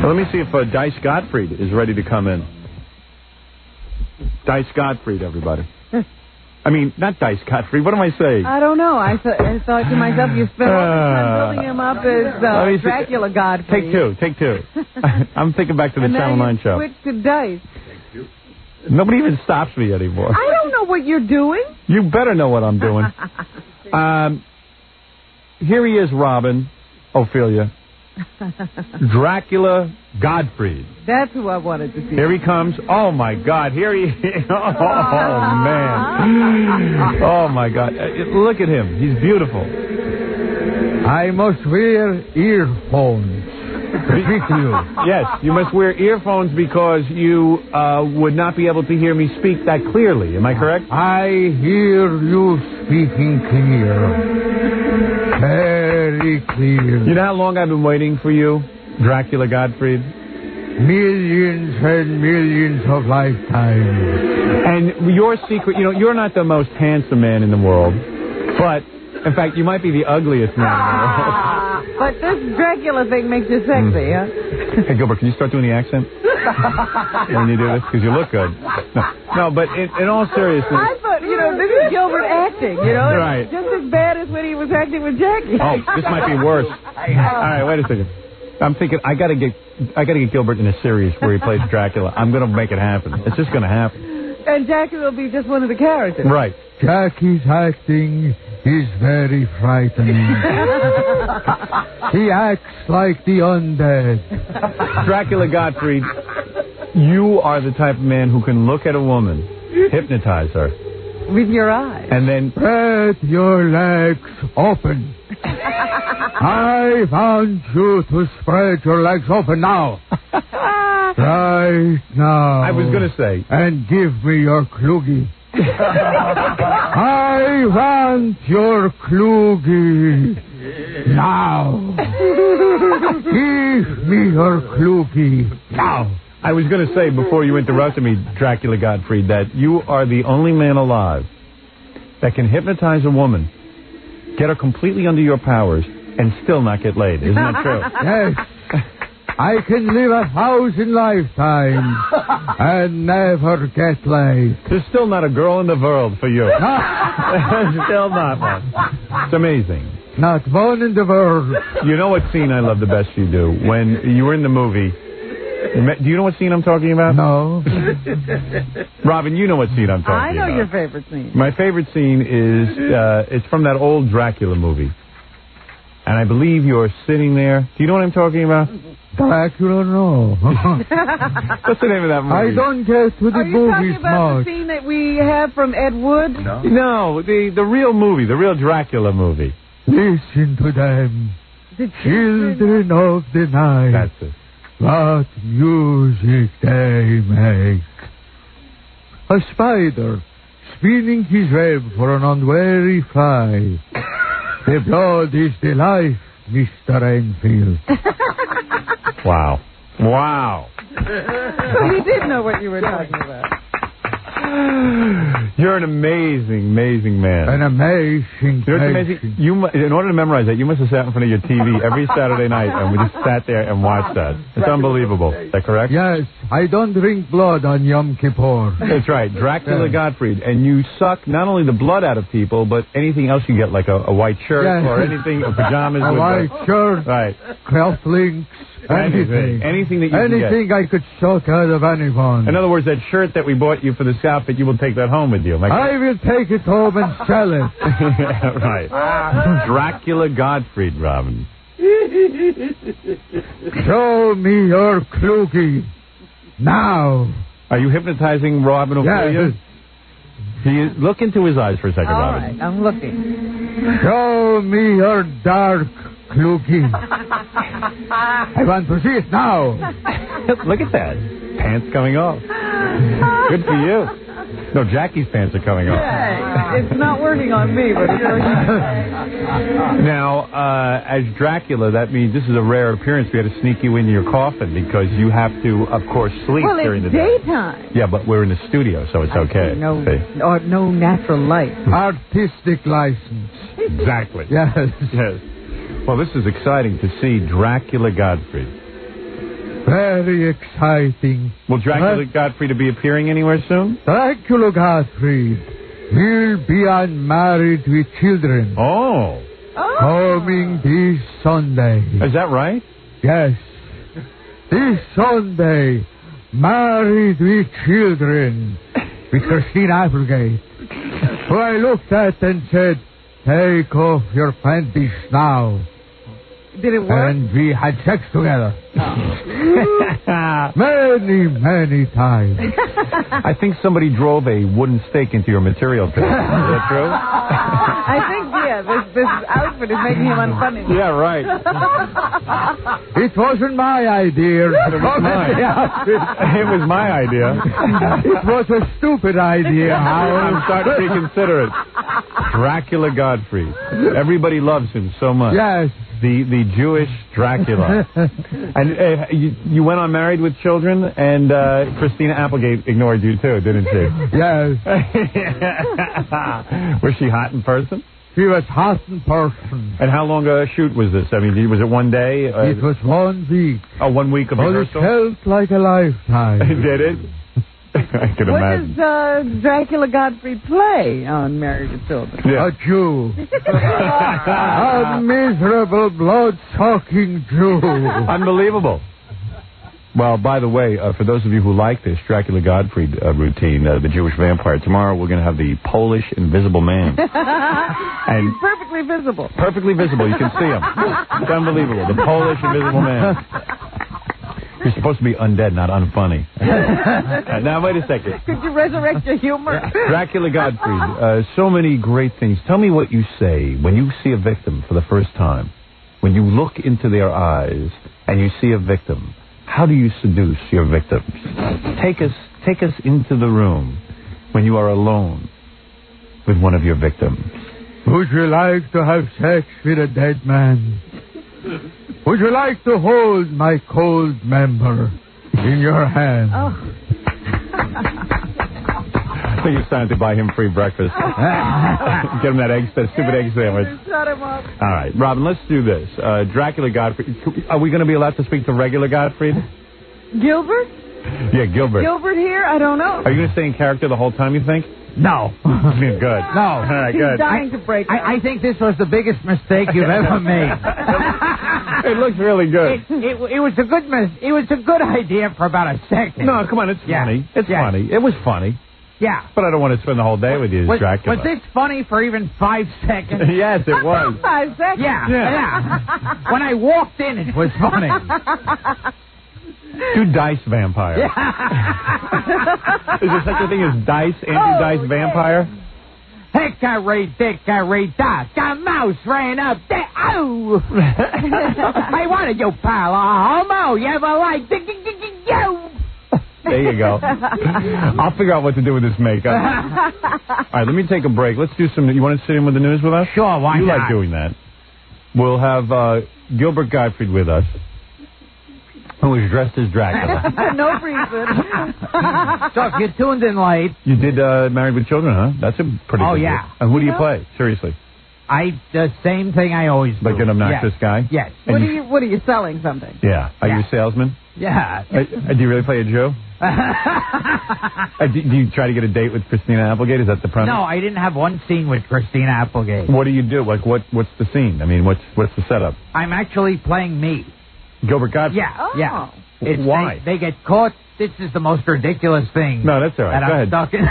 Let me see if Dice Gottfried is ready to come in. Dice Gottfried, everybody. I mean, not Dice Gottfried. What am I saying? I don't know. I thought to myself, you spent all the time building him up as Dracula Gottfried. Take two. I'm thinking back to the Channel 9 show. Switch to Dice. Nobody even stops me anymore. I don't know what you're doing. You better know what I'm doing. Here he is, Robin, Ophelia. Dracula Gottfried. That's who I wanted to see. Here he comes. Oh, my God. Here he is. Oh, man. Oh, my God. Look at him. He's beautiful. I must wear earphones to speak to you. Yes, you must wear earphones because you would not be able to hear me speak that clearly. Am I correct? I hear you speaking clear. Very clear. You know how long I've been waiting for you, Dracula Gottfried? Millions and millions of lifetimes. And your secret, you're not the most handsome man in the world, but, in fact, you might be the ugliest man in the world. But this Dracula thing makes you sexy, huh? Hey, Gilbert, can you start doing the accent when you do this? Because you look good. No, but in all seriousness... I thought, this is Gilbert acting, Right. Just as bad as when he was acting with Jackie. Oh, this might be worse. All right, wait a second. I'm thinking I gotta get Gilbert in a series where he plays Dracula. I'm gonna make it happen. It's just gonna happen. And Jackie will be just one of the characters. Right. Jackie's acting is very frightening. He acts like the undead. Dracula Gottfried, you are the type of man who can look at a woman, hypnotize her. With your eyes. And then... Spread your legs open. I want you to spread your legs open now. Right now. I was going to say... And give me your kloogie. I want your kloogie now. Give me your kloogie now. I was going to say, before you interrupted me, Dracula Gottfried, that you are the only man alive that can hypnotize a woman, get her completely under your powers, and still not get laid. Isn't that true? Yes. I can live 1,000 lifetimes and never get laid. There's still not a girl in the world for you. Still not one. It's amazing. Not one in the world. You know what scene I love the best you do? When you were in the movie... Do you know what scene I'm talking about? No. Robin, you know what scene I'm talking about. I know your favorite scene. My favorite scene is, it's from that old Dracula movie. And I believe you're sitting there. Do you know what I'm talking about? Dracula, no. What's the name of that movie? I don't get to the movies much. Are you talking about the scene that we have from Ed Wood? No, the real movie, the real Dracula movie. Listen to them. The Children of the night. That's it. What music they make. A spider spinning his web for an unwary fly. The blood is the life, Mr. Enfield. Wow. Wow. So you did know what you were talking about. You're an amazing, amazing man. An amazing, you know what's amazing? In order to memorize that, you must have sat in front of your TV every Saturday night, and we just sat there and watched that. It's unbelievable. Is that correct? Yes, I don't drink blood on Yom Kippur. That's right, Dracula Gottfried. And you suck not only the blood out of people, but anything else you get, like a white shirt or anything, or pajamas. A white shirt, right. cufflinks. Anything. Anything that you can get. Anything I could suck out of anyone. In other words, that shirt that we bought you for this outfit, you will take that home with you. I will take it home and sell it. Right. Dracula Gottfried, Robin. Show me your kloogie. Now. Are you hypnotizing Robin Ophelia? Yes. Look into his eyes for a second, Robin. All right, I'm looking. Show me your dark kloogie. I want to see it now. Look at that. Pants coming off. Good for you. No, Jackie's pants are coming off. Yeah, it's not working on me, but it's working on you. Now, as Dracula, that means this is a rare appearance. We had to sneak you into your coffin because you have to, of course, sleep during the day. Well, it's daytime. Yeah, but we're in the studio, so it's okay. No natural light. Artistic license. Exactly. Yes. Yes. Well, this is exciting to see Dracula Gottfried. Very exciting. Will Dracula Gottfried be appearing anywhere soon? Dracula Gottfried will be unmarried with children. Oh. Coming this Sunday. Is that right? Yes. This Sunday, married with children, with Christine Applegate, who I looked at and said, take off your panties now. Did it work? And we had sex together. Many, many times. I think somebody drove a wooden stake into your material pit. Is that true? I think, this outfit is making him unfunny. Yeah, right. It wasn't my idea. It was mine. It was my idea. It was a stupid idea, Howard. I'm starting to reconsider it. Dracula Gottfried. Everybody loves him so much. Yes. The Jewish Dracula. And you went on Married with Children, and Christina Applegate ignored you too, didn't she? Yes. Was she hot in person? She was hot in person. And how long a shoot was this? I mean, was it one day? It was 1 week. Oh, 1 week of rehearsal? But it felt like a lifetime. Did it? I can imagine. What does Dracula Gottfried play on Married with Children? Yeah. A Jew. A miserable, blood-sucking Jew. Unbelievable. Well, by the way, for those of you who like this Dracula Gottfried routine, the Jewish vampire, tomorrow we're going to have the Polish Invisible Man. And he's perfectly visible. Perfectly visible. You can see him. It's unbelievable. The Polish Invisible Man. You're supposed to be undead, not unfunny. Now, wait a second. Could you resurrect your humor? Dracula Gottfried, so many great things. Tell me what you say when you see a victim for the first time. When you look into their eyes and you see a victim, how do you seduce your victims? Take us into the room when you are alone with one of your victims. Would you like to have sex with a dead man? Would you like to hold my cold member in your hand? Oh. I think it's time to buy him free breakfast. Get him that stupid egg sandwich. Shut him up. All right, Robin, let's do this. Dracula Gottfried. Are we going to be allowed to speak to regular Gottfried? Gilbert? Yeah, Gilbert. Gilbert here? I don't know. Are you going to stay in character the whole time, you think? No. Good. No. All right, He's good. dying to break up. I think this was the biggest mistake you've ever made. It looks really good. It was a good it was a good idea for about a second. No, come on, it's funny. It's funny. It was funny. Yeah. But I don't want to spend the whole day with you as Dracula. Was this funny for even 5 seconds? Yes, it was. 5 seconds? Yeah. When I walked in, it was funny. Do dice vampire. Yeah. Is there such a thing as dice, anti-dice vampire? Hickory-dickory-dock, a mouse ran up there. Oh! I wanted you, pal. Homo, you ever like you? There you go. I'll figure out what to do with this makeup. All right, let me take a break. Let's do some... You want to sit in with the news with us? Sure, why not? You like not? doing that. We'll have Gilbert Gottfried with us, who is dressed as Dracula. No reason. So if you tuned in late... You did Married with Children, huh? that's a pretty good yeah. Look. And who do you play? Seriously. The same thing I always do. Like an obnoxious guy? Yes. What are you selling something? Yeah. Are you a salesman? Yeah. Do you really play a Jew? Do you try to get a date with Christina Applegate? Is that the premise? No, I didn't have one scene with Christina Applegate. What do you do? Like, what's the scene? I mean, what's the setup? I'm actually playing me. Gilbert Gottfried? Yeah, Oh. yeah. Why? They get caught. This is the most ridiculous thing. No, that's all right. That Go I'm ahead. stuck in.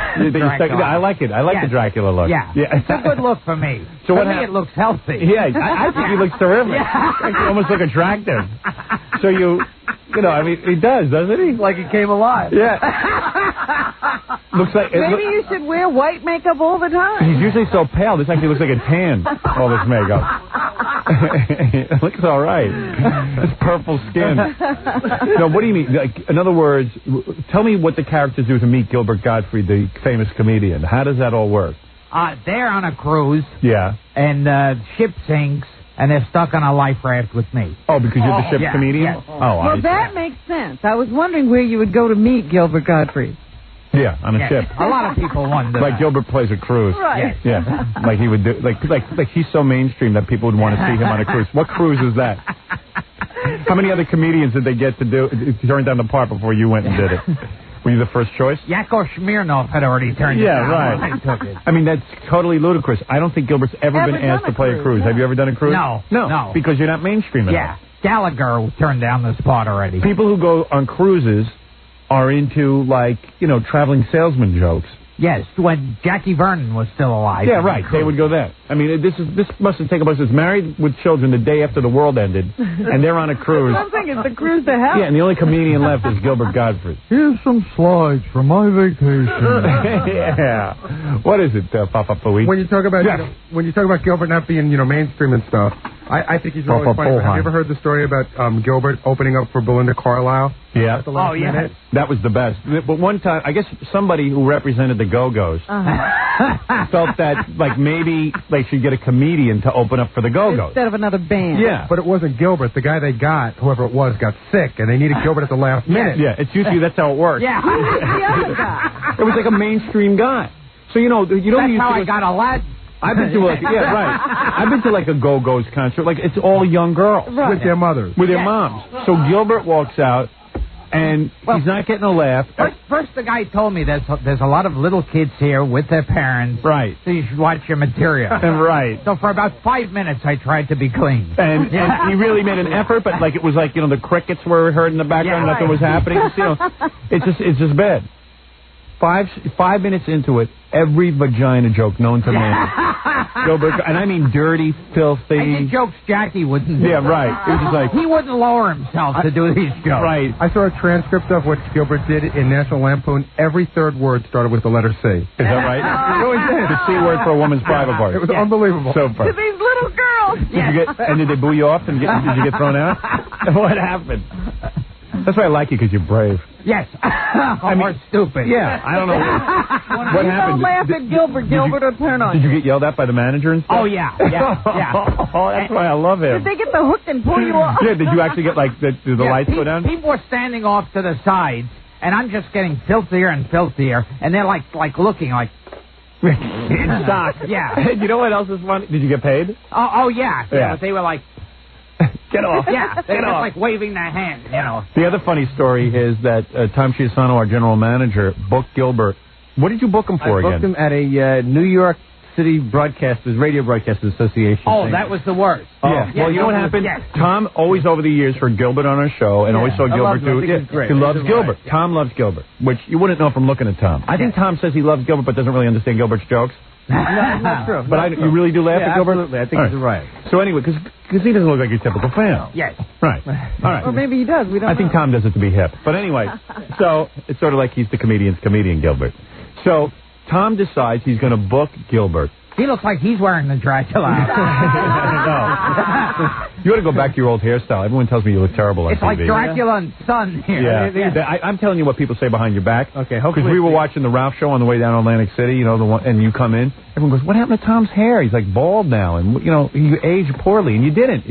I like it. I like the Dracula look. Yeah. It's a good look for me. So for what me, it looks healthy. Yeah, I think he looks terrific. Yeah. He almost look attractive. So you know, I mean, he does, doesn't he? Like he came alive. Yeah. Looks like... Maybe you should wear white makeup all the time. He's usually so pale. This actually looks like a tan, all this makeup. It looks all right. This purple skin. No, what do you mean? Like, in other words, tell me what the characters do to meet Gilbert Gottfried, the famous comedian. How does that all work? They're on a cruise. Yeah. And ship sinks, and they're stuck on a life raft with me. Oh, because you're the ship's comedian? Yes. Oh, well, that makes sense. I was wondering where you would go to meet Gilbert Gottfried. Yeah, on a ship. A lot of people wonder. Like Gilbert plays a cruise. Right. Yes. Yeah. Like he would do. Like he's so mainstream that people would want to see him on a cruise. What cruise is that? How many other comedians did they get to turn down the part before you went and did it? Were you the first choice? Yakov Smirnoff had already turned it down. Right. I took it. I mean, that's totally ludicrous. I don't think Gilbert's ever been asked to play a cruise. Have you ever done a cruise? No. Because you're not mainstream enough. Yeah. Gallagher turned down the spot already. People who go on cruises are into, like, traveling salesman jokes. Yes, when Jackie Vernon was still alive. Yeah, right. They would go there. I mean, this must have taken place. It's Married with Children the day after the world ended, and they're on a cruise. I'm thinking it's a cruise to hell. Yeah, and the only comedian left is Gilbert Gottfried. Here's some slides from my vacation. Yeah. What is it, Papa Pooey? When you talk about Gilbert not being mainstream and stuff, I think he's really funny. Have you ever heard the story about Gilbert opening up for Belinda Carlisle? Yeah. At the last minute? That was the best. But one time, I guess somebody who represented the Go-Go's felt that, like, maybe they should get a comedian to open up for the Go-Go's. Instead of another band. Yeah. But it wasn't Gilbert. The guy they got, whoever it was, got sick, and they needed Gilbert at the last minute. Yeah, it's usually that's how it works. Yeah. The other guy. It was like a mainstream guy. So, That's how I got Aladdin. I've been to I've been to like a Go-Go's concert. Like, it's all young girls. Right. With their mothers. With their moms. So Gilbert walks out, and he's not getting a laugh. First, the guy told me there's a lot of little kids here with their parents. Right. So you should watch your material. Right. So for about 5 minutes, I tried to be clean. And he really made an effort, but like it was like, the crickets were heard in the background, nothing was happening. It's just bad. 5 minutes into it, every vagina joke known to man. Gilbert, and I mean dirty, filthy. And the jokes Jackie wouldn't do. Yeah, right. It was just like... He wouldn't lower himself to do these jokes. Right. I saw a transcript of what Gilbert did in National Lampoon. Every third word started with the letter C. Is that right? No, he did. The C word for a woman's private part. It was unbelievable. Super. To these little girls. Did they boo you off? Did you get thrown out? What happened? That's why I like you, because you're brave. Yes. Or stupid. Yeah, I don't know. What happened? Don't laugh at Gilbert. Gilbert will turn on Did you. you get yelled at by the manager and stuff? Oh, yeah. Oh, that's why I love him. Did they get the hook and pull you off? Yeah, did you actually get, like, did the lights go down? People were standing off to the sides, and I'm just getting filthier and filthier, and they're, like looking like... In shock. Yeah. You know what else is funny? Did you get paid? Oh, yeah. Yeah. But they were like... Get off. Yeah, they're Get just off. like waving their hand, The other funny story is that Tom Chiasano, our general manager, booked Gilbert. What did you book him for again? I booked him at a New York City Radio Broadcasters Association. Oh, that was the worst. Yeah. Well, you know what happened? Yes. Tom always over the years heard Gilbert on our show and always saw Gilbert do it. He loves Gilbert. Yeah. Tom loves Gilbert, which you wouldn't know from looking at Tom. I think Tom says he loves Gilbert but doesn't really understand Gilbert's jokes. Not true. But you really do laugh at Gilbert? Absolutely. I think he's right. So anyway, because he doesn't look like your typical fan. Yes. Right. All right. Or maybe he does. We don't know. I think Tom does it to be hip. But anyway, so it's sort of like he's the comedian's comedian, Gilbert. So Tom decides he's going to book Gilbert. He looks like he's wearing the Dracula outfit. No. You ought to go back to your old hairstyle. Everyone tells me you look terrible on It's TV. like Dracula and Son here. Yeah. I'm telling you what people say behind your back. Okay, Because hopefully. we were watching the Ralph show on the way down Atlantic City, the one, and you come in. Everyone goes, what happened to Tom's hair? He's like bald now, and you aged poorly, and you didn't.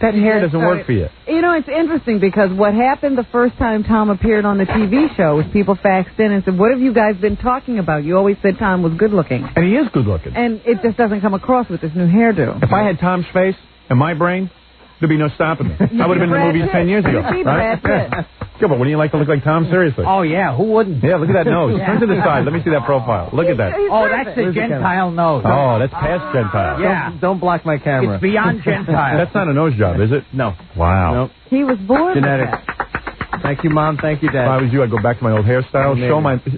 That hair doesn't work for you. It's interesting because what happened the first time Tom appeared on the TV show was people faxed in and said, what have you guys been talking about? You always said Tom was good looking. And he is good looking. And it just doesn't come across with this new hairdo. If I had Tom's face and my brain, there'd be no stopping me. I would have been in the movies 10 years ago. You'd be Right? Brad Pitt. Yeah, but wouldn't you like to look like Tom? Seriously. Oh, yeah. Who wouldn't? Yeah, look at that nose. Turn to the side. Let me see that profile. Look at that. Oh, that's the Gentile nose. Oh, that's past Gentile. Yeah. Don't block my camera. It's beyond Gentile. That's not a nose job, is it? No. Wow. Nope. He was born Genetics. with that. Thank you, Mom. Thank you, If I Dad. was you, I'd go back to my old hairstyle,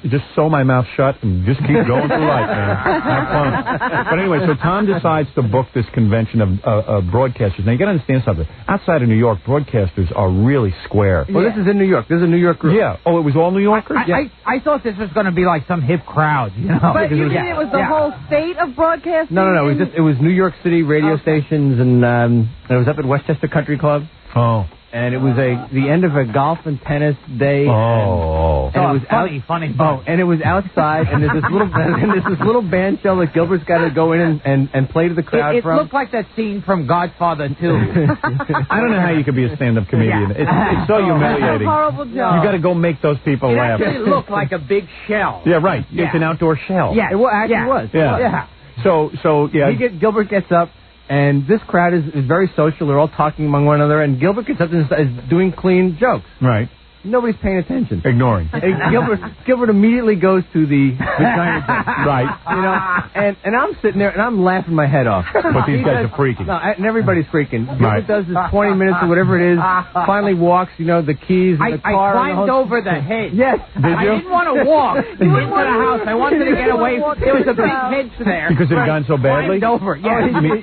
just sew my mouth shut, and just keep going through life, man. Have fun. But anyway, so Tom decides to book this convention of broadcasters. Now, you got to understand something. Outside of New York, broadcasters are really square. Well, this is in New York. This is a New York group. Yeah. Oh, it was all New Yorkers? I thought this was going to be like some hip crowd, But you mean it was the whole state of broadcasting? No. It was New York City radio stations, and it was up at Westchester Country Club. Oh. And it was the end of a golf and tennis day. Oh. And it was funny. Oh, and it was outside, and there's this little band show that Gilbert's got to go in and play to the crowd It from. looked like that scene from Godfather 2. I don't know how you could be a stand-up comedian. It's so humiliating. That's a horrible job. You got to go make those people It laugh. actually looked like a big shell. Yeah, right. Yeah. It's an outdoor shell. Yeah. It actually was. Yeah. So yeah. Gilbert gets up, and this crowd is very social. They're all talking among one another, and Gilbert gets up and is doing clean jokes. Right. Nobody's paying attention. Ignoring. And Gilbert immediately goes to the vagina joke. Right. You know, and I'm sitting there and I'm laughing my head off. But these guys are freaking. No, and everybody's freaking. Right. Gilbert does his 20 minutes or whatever it is. Finally walks, you know, the keys and the car. I climbed over the hedge. Yes. I didn't want to walk into the house. I wanted to get away. There was a big hedge there. Because it had gone so badly? Climbed over. Yeah. You mean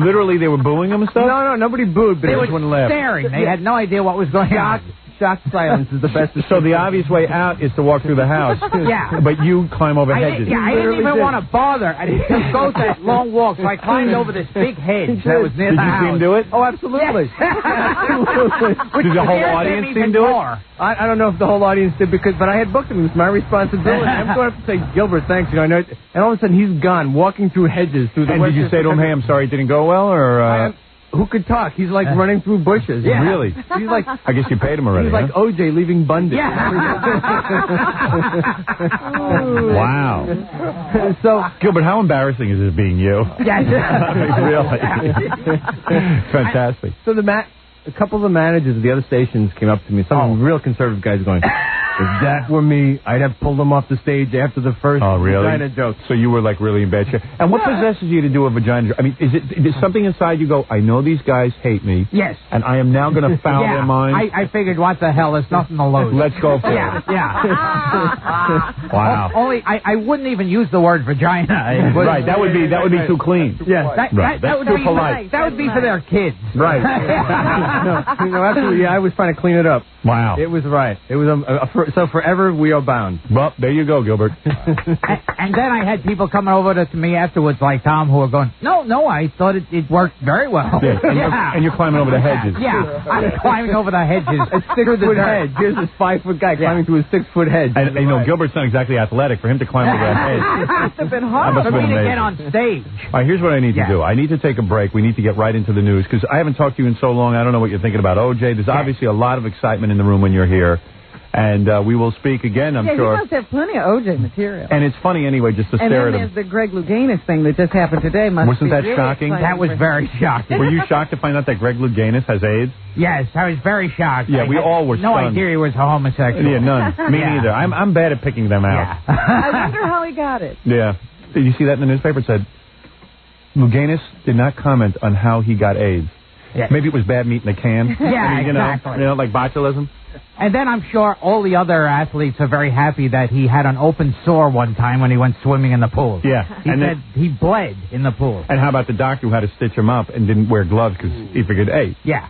literally they were booing him and stuff? No, nobody booed, but They everyone were laughed. staring. They had no idea what was going on. Shocked silence is the best. So the obvious way out is to walk through the house. Yeah. But you climb over hedges. I didn't even want to bother. I didn't go that long walk, so I climbed over this big hedge that was near Did the you see him house. do it? Oh, absolutely. Absolutely. Did the whole audience see him do it? I don't know if the whole audience did, but I had booked him. It was my responsibility. I'm going to have to say, Gilbert, thanks. You know, and all of a sudden he's gone, walking through hedges. And did you say to him, hey, I'm sorry it didn't go well, or... Who could talk? He's like running through bushes. Yeah. Really? He's like, I guess you paid him already. He's like OJ leaving Bundy. Yeah. Wow. So, Gilbert, how embarrassing is this being you? Yes. Really? Fantastic. So a couple of the managers of the other stations came up to me. Some real conservative guys going, if that were me, I'd have pulled them off the stage after the first vagina joke. So you were like really in bad shape. And what possesses you to do a vagina joke? I mean, is something inside you go, I know these guys hate me. Yes. And I am now going to foul their minds. I figured, what the hell? There's nothing to lose. Let's go for it. Yeah. Wow. Only I wouldn't even use the word vagina. Right. That would be too clean. Yes. That would too be polite. That would be for their kids. Right. No, absolutely. Yeah, I was trying to clean it up. Wow. It was right. It was so forever we are bound. Well, there you go, Gilbert. And then I had people coming over to me afterwards, like Tom, who were going, no, I thought it worked very well. Yeah. And you're climbing over the hedges. Yeah, I'm climbing over the hedges. A 6-foot hedge. Here's this 5-foot guy climbing through a 6-foot hedge. And you know, Gilbert's not exactly athletic. For him to climb over that hedge. It must have been hard. That must For have me been to amazing. get on stage. All right, here's what I need to do. I need to take a break. We need to get right into the news because I haven't talked to you in so long. I don't know what you're thinking about OJ. There's obviously a lot of excitement in the room when you're here. And we will speak again, I'm sure. He must have plenty of OJ material. And it's funny anyway just to stare at him. And then there's the Greg Louganis thing that just happened today. Wasn't that really shocking? That was very shocking. Were you shocked to find out that Greg Louganis has AIDS? Yes, I was very shocked. Yeah, we all were no stunned. idea he was a homosexual. Yeah, none. Me neither. I'm bad at picking them out. Yeah. I wonder how he got it. Yeah. Did you see that in the newspaper? It said Louganis did not comment on how he got AIDS. Yes. Maybe it was bad meat in a can. Yeah, exactly. You know, like botulism. And then I'm sure all the other athletes are very happy that he had an open sore one time when he went swimming in the pool. Yeah. He and said he bled in the pool. And how about the doctor who had to stitch him up and didn't wear gloves because he figured, hey, Yeah.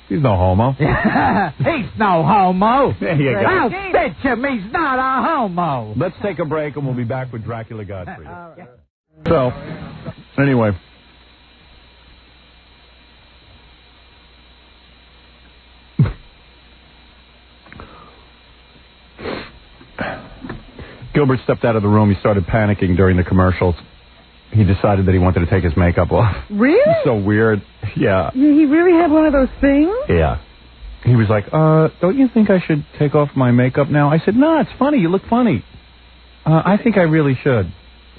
he's no homo. He's no homo. There you go. I'll stitch him. He's not a homo. Let's take a break and we'll be back with Dracula Gottfried. So, anyway. Gilbert stepped out of the room. He started panicking during the commercials. He decided that he wanted to take his makeup off. Really? So weird. Yeah. He really had one of those things? Yeah. He was like, don't you think I should take off my makeup now? I said, no, it's funny. You look funny. I think I really should.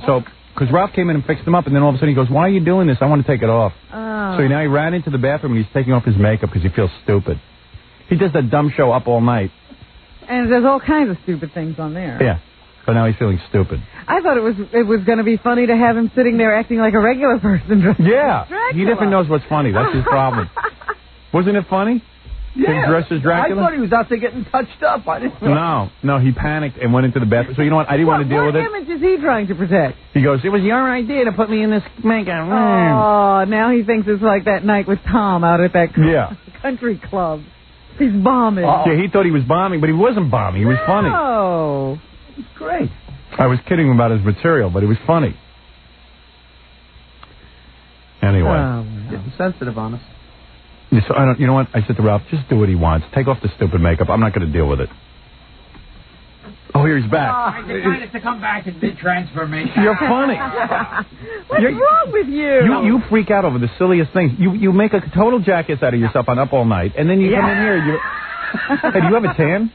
So, because Ralph came in and fixed him up, and then all of a sudden he goes, why are you doing this? I want to take it off. Oh. So now he ran into the bathroom and he's taking off his makeup because he feels stupid. He does that dumb show Up All Night. And there's all kinds of stupid things on there. Yeah. So now he's feeling stupid. I thought it was going to be funny to have him sitting there acting like a regular person. Yeah. Dracula. He never knows what's funny. That's his problem. Wasn't it funny? Yeah. Him dressed as Dracula? I thought he was out there getting touched up. I didn't know. No, he panicked and went into the bathroom. So you know what? I didn't want to deal with it. What image is he trying to protect? He goes, it was your idea to put me in this makeup. Oh, now he thinks it's like that night with Tom out at that country club. He's bombing. Yeah, he thought he was bombing, but he wasn't bombing. He was funny. Oh, it's great. I was kidding him about his material, but it was funny. Anyway. Getting sensitive on us. Yeah, so you know what? I said to Ralph, just do what he wants. Take off the stupid makeup. I'm not going to deal with it. Oh, here he's back. I decided to come back and mid-transformation. You're funny. what's wrong with you? You freak out over the silliest things. You make a total jackass out of yourself on Up All Night, and then you come in here. Hey, do you have a tan?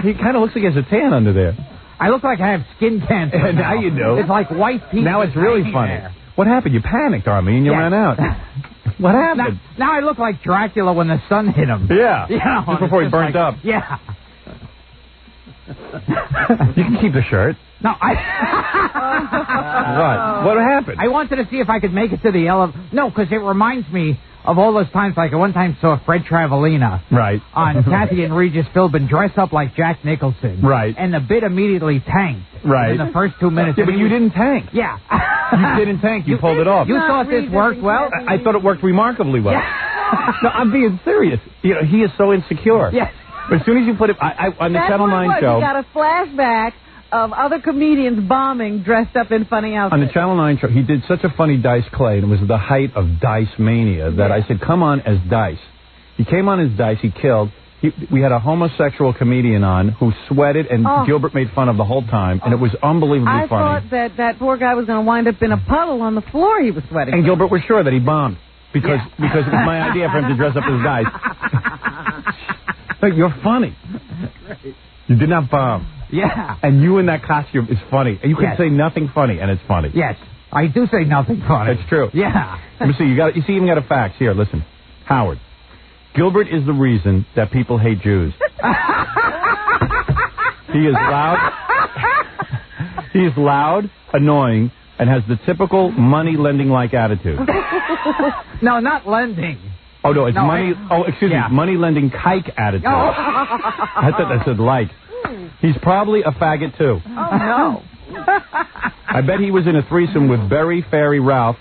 He kind of looks like he has a tan under there. I look like I have skin cancer. Now you do. It's like white people. Now it's really funny. What happened? You panicked, Arlene. You ran out. What happened? Now I look like Dracula when the sun hit him. Yeah. You know, just before he burnt up. Yeah. You can keep the shirt. No, What happened? I wanted to see if I could make it to the elevator. No, because it reminds me of all those times, like I one time saw Fred Travalena on Kathy and Regis Philbin dress up like Jack Nicholson. Right. And the bid immediately tanked. Right. In the first 2 minutes. Yeah, but you didn't tank. Yeah. You didn't tank. You pulled it off. You thought this worked well? I thought it worked remarkably well. Yeah. No, I'm being serious. You know, he is so insecure. Yes. But as soon as you put it on the Channel 9 show. You got a flashback of other comedians bombing dressed up in funny outfits. On the Channel 9 show, he did such a funny Dice Clay, and it was the height of Dice mania, that I said, come on as Dice. He came on as Dice, he killed. We had a homosexual comedian on who sweated, and Gilbert made fun of the whole time, and it was unbelievably funny. I thought that poor guy was going to wind up in a puddle on the floor he was sweating. And Gilbert was sure that he bombed, because it was my idea for him to dress up as Dice. Look, you're funny. You did not bomb. Yeah. And you in that costume is funny. And you can say nothing funny, and it's funny. Yes. I do say nothing funny. That's true. Yeah. Let me see. You even got a fax. Here, listen. Howard. Gilbert is the reason that people hate Jews. He is loud. He is loud, annoying, and has the typical money-lending-like attitude. No, not lending. Oh, no, it's money... excuse me. Money-lending kike attitude. I thought that said like. He's probably a faggot, too. Oh, no. I bet he was in a threesome with Berry Fairy Ralph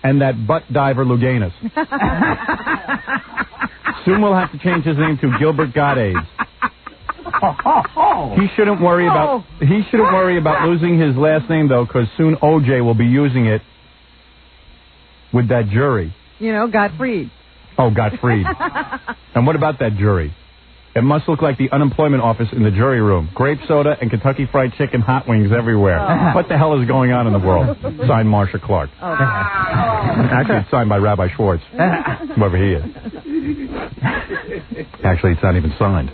and that butt diver Luganis. Soon we'll have to change his name to Gilbert Goddades. He shouldn't worry about losing his last name, though, because soon OJ will be using it with that jury. You know, Gottfried. Oh, Gottfried. And what about that jury? It must look like the unemployment office in the jury room. Grape soda and Kentucky Fried Chicken hot wings everywhere. What the hell is going on in the world? Signed Marsha Clark. Actually, it's signed by Rabbi Schwartz, whoever he is. Actually, it's not even signed.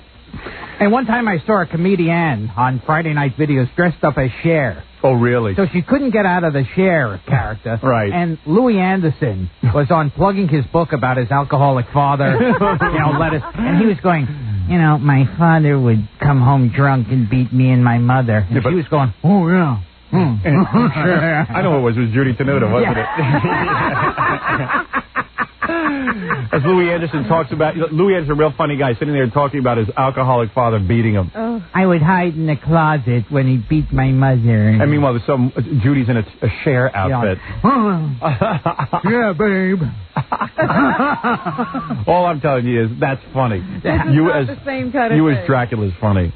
And one time I saw a comedian on Friday Night Videos dressed up as Cher. Oh, really? So she couldn't get out of the Cher character. Right. And Louis Anderson was on plugging his book about his alcoholic father, and he was going, you know, my father would come home drunk and beat me and my mother. And she was going, oh, yeah. I know it was Judy Tenuta, wasn't it? As Louis Anderson talks about, Louis Anderson, a real funny guy, sitting there talking about his alcoholic father beating him. I would hide in the closet when he beat my mother. And meanwhile, there's Judy's in a Cher outfit. Yeah, babe. All I'm telling you is that's funny. The same kind of you thing. as Dracula is funny.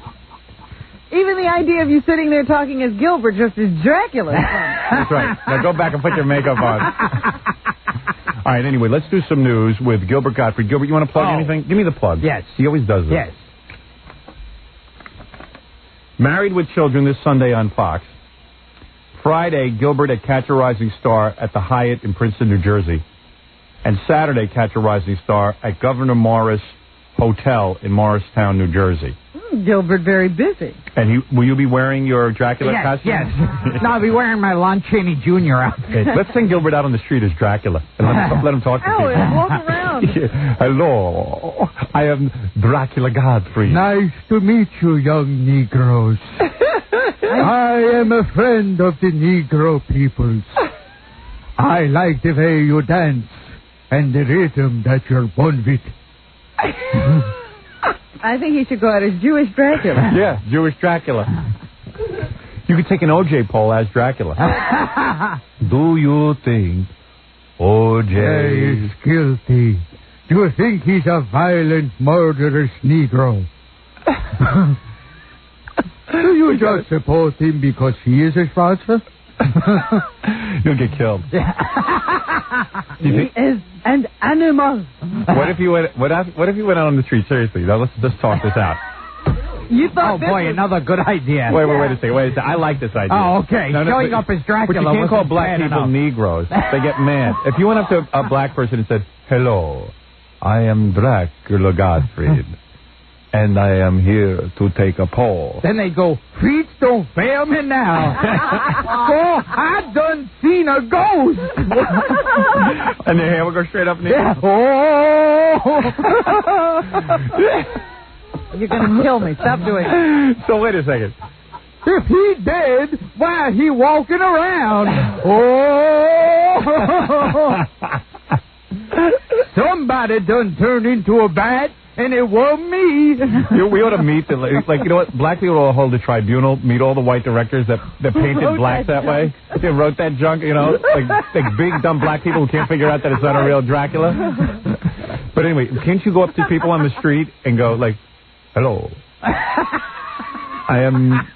Even the idea of you sitting there talking as Gilbert just as Dracula is funny. That's right. Now go back and put your makeup on. All right, anyway, let's do some news with Gilbert Gottfried. Gilbert, you want to plug anything? Give me the plug. Yes. He always does this. Yes. Married with Children this Sunday on Fox. Friday, Gilbert at Catch a Rising Star at the Hyatt in Princeton, New Jersey. And Saturday, Catch a Rising Star at Governor Morris Hotel in Morristown, New Jersey. Gilbert very busy. And will you be wearing your Dracula costume? Yes. No, I'll be wearing my Lon Chaney Jr. outfit. Let's send Gilbert out on the street as Dracula and let him talk to people. Walk around. Hello, I am Dracula Gottfried. Nice to meet you, young Negroes. I am a friend of the Negro peoples. I like the way you dance and the rhythm that you're born with. I think he should go out as Jewish Dracula. Yeah, Jewish Dracula. You could take an OJ poll as Dracula. Do you think OJ is guilty? Do you think he's a violent, murderous Negro? Do you just support him because he is a Schwarzer? You'll get killed. He is an animal. What if you went out on the street? Seriously, now let's just talk this out. You thought another good idea. Wait a second. I like this idea. Oh, okay. Showing up as Dracula. But you can't call black people Negroes. They get mad. If you went up to a black person and said, "Hello, I am Dracula Gottfried, and I am here to take a poll. Then they go, feet don't fail me now. Oh, I done seen a ghost. And the hair will go straight up in the air. You're going to kill me. Stop doing it. So wait a second. If he dead, why he walking around? Somebody done turned into a bat, and it wasn't me. We ought to meet like you know what? Black people ought to hold a tribunal, meet all the white directors that painted black that way. They wrote that junk, you know, like big dumb black people who can't figure out that it's not a real Dracula. But anyway, can't you go up to people on the street and go like, "Hello, I am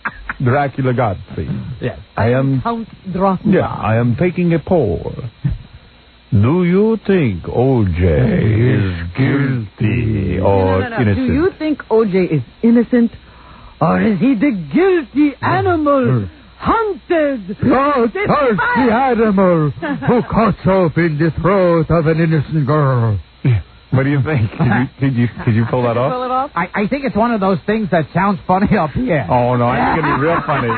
Dracula Gottfried. Yes. I am Count Dracula. Yeah, I am taking a poll. Do you think O.J. is guilty or innocent? Do you think O.J. is innocent, or is he the guilty animal hunted? Oh, thirsty animal who cuts up in the throat of an innocent girl. What do you think? Could you pull that off? Pull it off? I think it's one of those things that sounds funny up here. Oh, no, I think it'd be real funny.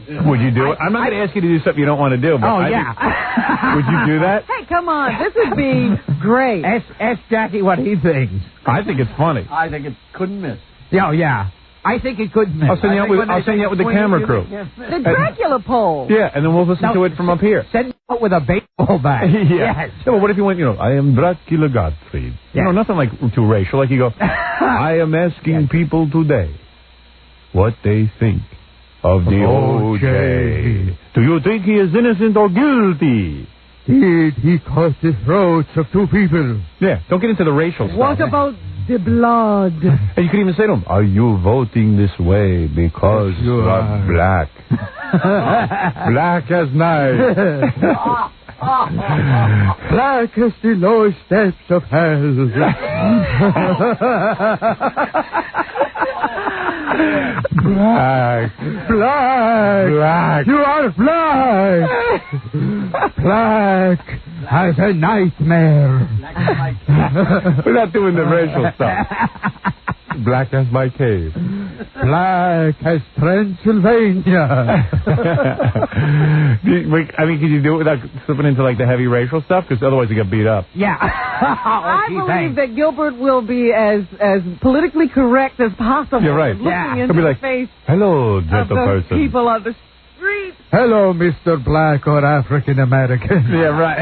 Would you do it? I'm not going to ask you to do something you don't want to do. But would you do that? Hey, come on. This would be great. Ask Jackie what he thinks. I think it's funny. I think it couldn't miss. Yeah. I think it could miss. I'll send you out with the camera crew. The Dracula poll. Yeah, and then we'll listen to it from up here. Send me out with a baseball bat. Yes. Yes. Yeah, but what if you went, I am Dracula Gottfried. You know, nothing like too racial. Like you go, I am asking people today what they think of the O.J. Do you think he is innocent or guilty? Did he cut the throats of two people? Yeah, don't get into the racial stuff. What about the blood? And you could even say to him, are you voting this way because you are black? Black as night. Black as the lowest steps of hell. Black. You are black. Black as a nightmare. We're not doing the racial stuff. Black as my cave. Black as Transylvania. Could you do it without slipping into like the heavy racial stuff? Because otherwise you get beat up. Yeah. I believe that Gilbert will be as politically correct as possible. You're right. Looking into He'll be the like, face hello, of gentle those person. people on the street. Hello, Mr. Black or African American. Yeah, right.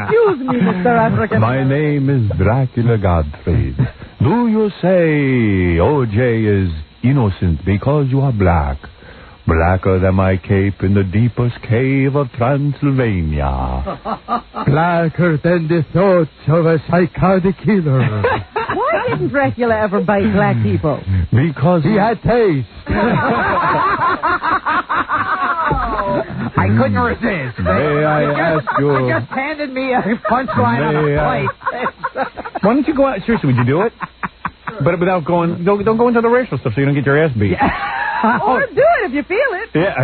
Excuse me, Mr. African. My name is Dracula Gottfried. Do you say O.J. is innocent because you are black? Blacker than my cape in the deepest cave of Transylvania. Blacker than the thoughts of a psychotic killer. Why didn't Dracula ever bite black people? Because He had taste. I couldn't resist. May I ask you... You just handed me a punchline on a plate. Why don't you go out? Seriously, would you do it? But without going... Don't go into the racial stuff so you don't get your ass beat. Or do it if you feel it. Yeah,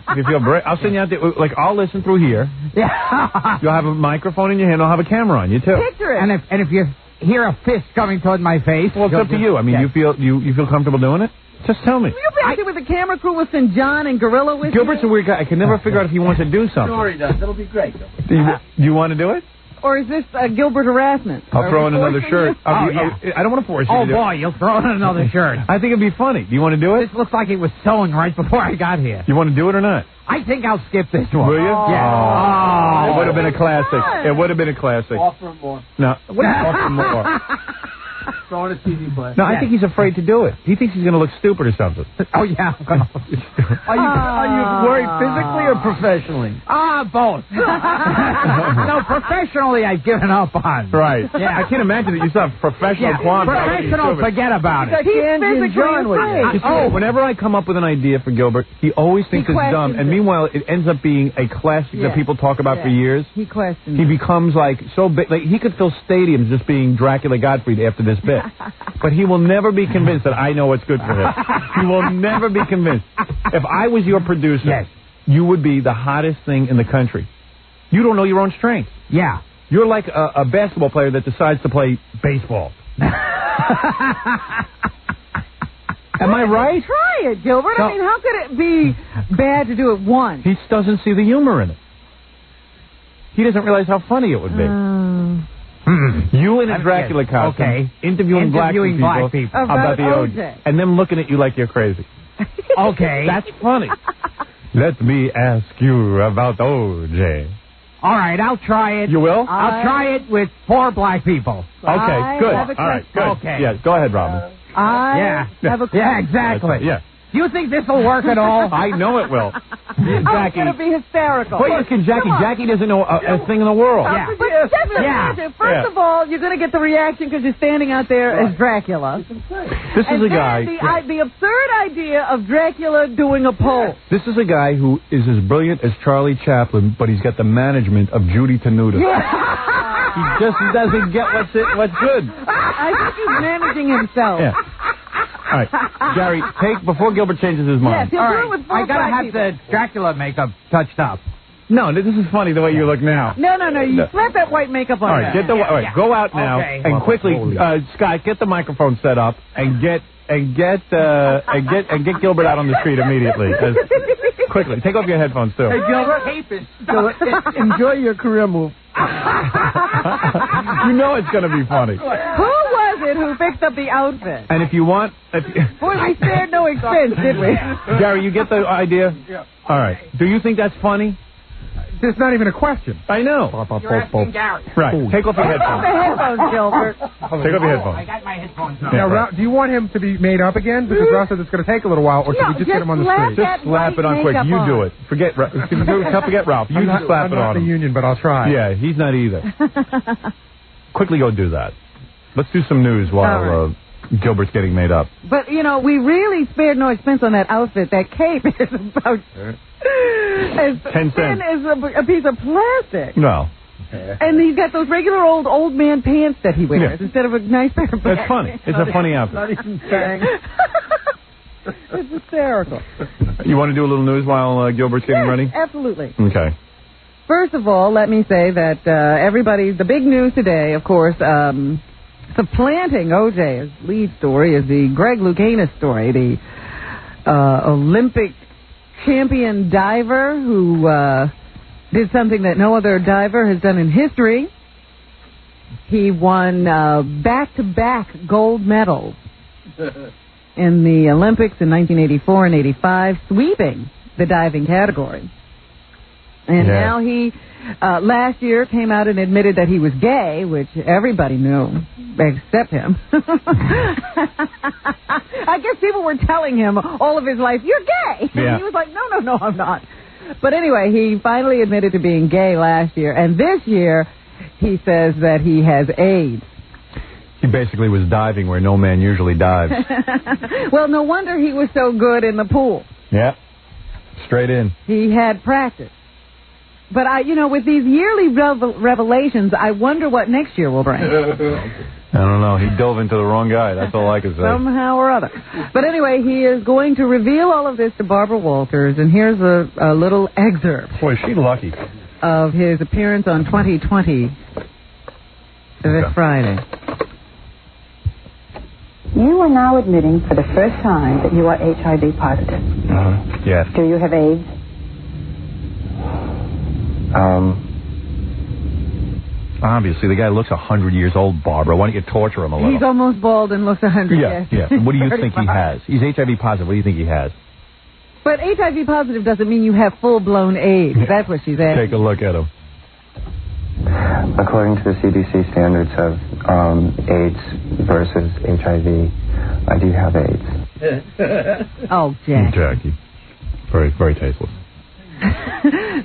if you feel brave. I'll send you out there. Like, I'll listen through here. Yeah. You'll have a microphone in your hand. I'll have a camera on you, too. Picture it. And if you hear a fist coming toward my face... Well, it's up to you. I mean, you feel comfortable doing it? Just tell me. You'll be out there with the camera crew with St. John and Gorilla with Gilbert's you? a weird guy. I can never figure out if he wants to do something. Sure he does. It'll be great. Do you want to do it? Or is this Gilbert harassment? I'll throw in another shirt. Oh, I don't want to force you to do it. boy, you'll throw in another shirt. I think it'd be funny. Do you want to do it? This looks like it was sewn right before I got here. You want to do it or not? I think I'll skip this one. Will you? Yeah. It would have been a classic. It would have been a classic. Offer more. No. Offer more. Throw in a TV play. No, I think he's afraid to do it. He thinks he's going to look stupid or something. Oh, yeah. Are you worried physically or professionally? Both. No, professionally, I've given up on. Right. Yeah. I can't imagine that you still have professional qualms. Professional, forget about it. He's physically afraid. Whenever I come up with an idea for Gilbert, he always thinks it's dumb. And meanwhile, it ends up being a classic that people talk about for years. He questions. He becomes like so big. Like he could fill stadiums just being Dracula Gottfried after this bit. But he will never be convinced that I know what's good for him. He will never be convinced. If I was your producer, you would be the hottest thing in the country. You don't know your own strength. Yeah. You're like a basketball player that decides to play baseball. Am I right? Try it, Gilbert. No. I mean, how could it be bad to do it once? He doesn't see the humor in it. He doesn't realize how funny it would be. You in a Dracula costume, interviewing black people about the OJ, and them looking at you like you're crazy. Okay. That's funny. Let me ask you about OJ. All right, I'll try it. You will? I'll try it with 4 black people. Okay, good. All right, good. Okay. Yeah, go ahead, Robin. I have a question. Yeah, exactly. Yeah. Do you think this will work at all? I know it will. It's going to be hysterical. What are you asking Jackie? Jackie doesn't know a thing in the world. Yeah. But just imagine, first of all, you're going to get the reaction because you're standing out there as Dracula. This is a guy. The absurd idea of Dracula doing a poll. This is a guy who is as brilliant as Charlie Chaplin, but he's got the management of Judy Tenuta. He just doesn't get what's good. I think he's managing himself. Yeah. All right, Gary, before Gilbert changes his mind. Yes, he'll do it with 4 I gotta have people. the Dracula makeup touched up. No, this is funny the way you look now. No. You slap that white makup on. All right, go out now and quickly, Scott, get the microphone set up and get Gilbert out on the street immediately. Quickly, take off your headphones too. Hey, Gilbert, enjoy your career move. You know it's going to be funny. Who was it who fixed up the outfit? And if you want... Boy, we spared no expense, did we? Gary, you get the idea? Yeah. All right. Do you think that's funny? It's not even a question. I know. You're asking Gary. Right. Take off your headphones. The headphones, Gilbert. Take off your headphones. I got my headphones on. Now, Ralph, do you want him to be made up again? Because Ralph said it's going to take a little while, or should we just get him on the street? Just slap it on quick. You do it. Forget Ralph. You just slap it on I'm not the union, but I'll try. Yeah, he's not either. Quickly go do that. Let's do some news while Gilbert's getting made up. But, we really spared no expense on that outfit. That cape is about... as 10 thin cents. as a piece of plastic. No. And he's got those regular old man pants that he wears instead of a nice pair of pants. That's funny. It's a funny outfit. Not even saying. It's hysterical. You want to do a little news while Gilbert's getting ready? Absolutely. Okay. First of all, let me say that the big news today, of course, supplanting OJ as lead story is the Greg Louganis story, the Olympic champion diver who did something that no other diver has done in history. He won back-to-back gold medals in the Olympics in 1984 and 85, sweeping the diving category. And now he, last year, came out and admitted that he was gay, which everybody knew, except him. I guess people were telling him all of his life, you're gay. Yeah. And he was like, no, I'm not. But anyway, he finally admitted to being gay last year. And this year, he says that he has AIDS. He basically was diving where no man usually dives. Well, no wonder he was so good in the pool. Yeah. Straight in. He had practice. But, with these yearly revelations, I wonder what next year will bring. I don't know. He dove into the wrong guy. That's all I can say. Somehow or other. But anyway, he is going to reveal all of this to Barbara Walters, and here's a little excerpt. Boy, is she lucky. Of his appearance on 2020 this Friday. You are now admitting for the first time that you are HIV positive. Yes. Do you have AIDS? Obviously, the guy looks 100 years old, Barbara. Why don't you torture him a little? He's almost bald and looks 100. Yeah. What do you think he has? He's HIV positive. What do you think he has? But HIV positive doesn't mean you have full-blown AIDS. That's what she's asking. Take a look at him. According to the CDC standards of AIDS versus HIV, I do have AIDS. Oh, Jackie. Very, very tasteless.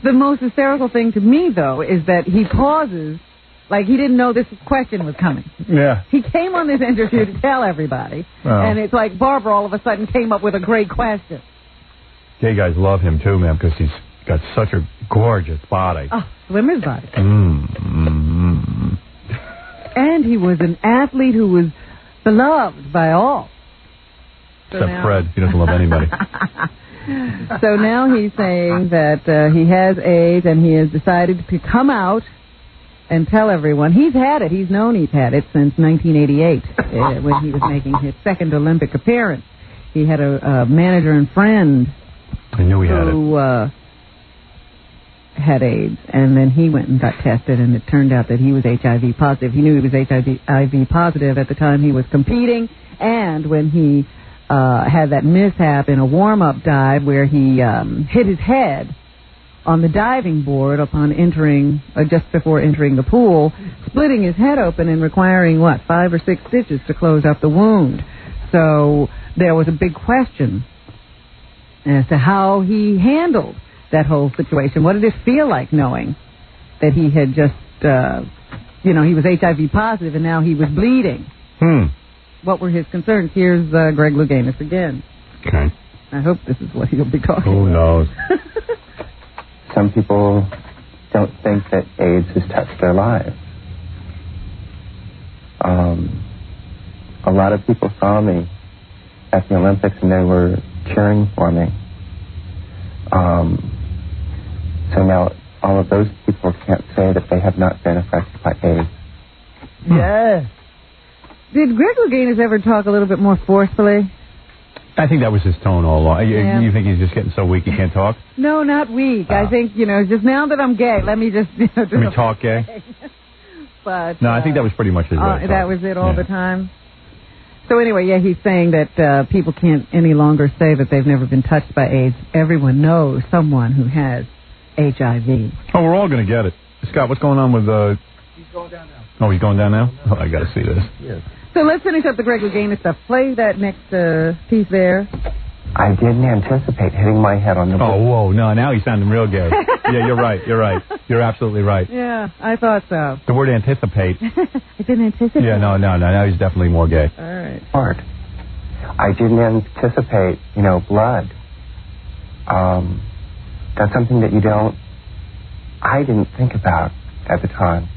The most hysterical thing to me, though, is that he pauses like he didn't know this question was coming. Yeah. He came on this interview to tell everybody, and it's like Barbara all of a sudden came up with a great question. Gay guys love him, too, man, because he's got such a gorgeous body. Oh, swimmer's body. And he was an athlete who was beloved by all. Except Fred. He doesn't love anybody. So now he's saying that he has AIDS and he has decided to come out and tell everyone he's had it. He's known he's had it since 1988 when he was making his second Olympic appearance. He had a manager and friend who had AIDS, and then he went and got tested, and it turned out that he was HIV positive. He knew he was HIV positive at the time he was competing, and when he had that mishap in a warm-up dive where he hit his head on the diving board upon entering, just before entering the pool, splitting his head open and requiring, 5 or 6 stitches to close up the wound. So there was a big question as to how he handled that whole situation. What did it feel like knowing that he had just, he was HIV positive and now he was bleeding? What were his concerns? Here's Greg Louganis again. Okay. I hope this is what he'll be talking Who knows? Some people don't think that AIDS has touched their lives. A lot of people saw me at the Olympics and they were cheering for me. So now all of those people can't say that they have not been affected by AIDS. Yes. Did Greg Louganis ever talk a little bit more forcefully? I think that was his tone all along. You think he's just getting so weak he can't talk? No, not weak. I think, just now that I'm gay, let me just... Let me talk gay? But... No, I think that was pretty much his way. That was it all the time? So anyway, he's saying that people can't any longer say that they've never been touched by AIDS. Everyone knows someone who has HIV. Oh, we're all going to get it. Scott, what's going on with... He's going down now. Oh, he's going down now? Oh, I got to see this. Yes. So let's finish up the Greg Louganis stuff. Play that next piece there. I didn't anticipate hitting my head on the Oh, whoa, no, now he's sounding real gay. Yeah, you're right. You're absolutely right. Yeah, I thought so. The word anticipate. I didn't anticipate. Yeah, no, now he's definitely more gay. All right. Hard. I didn't anticipate, blood. That's something that I didn't think about at the time.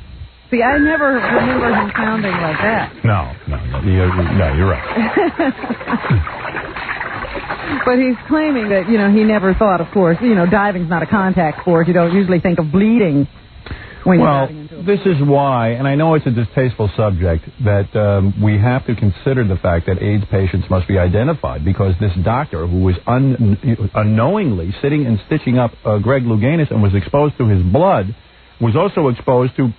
See, I never remember him sounding like that. No, you're right. But he's claiming that, he never thought, of course, diving's not a contact sport. You don't usually think of bleeding when you're diving into a pool. This is why, and I know it's a distasteful subject, that we have to consider the fact that AIDS patients must be identified, because this doctor who was unknowingly sitting and stitching up Greg Louganis and was exposed to his blood was also exposed to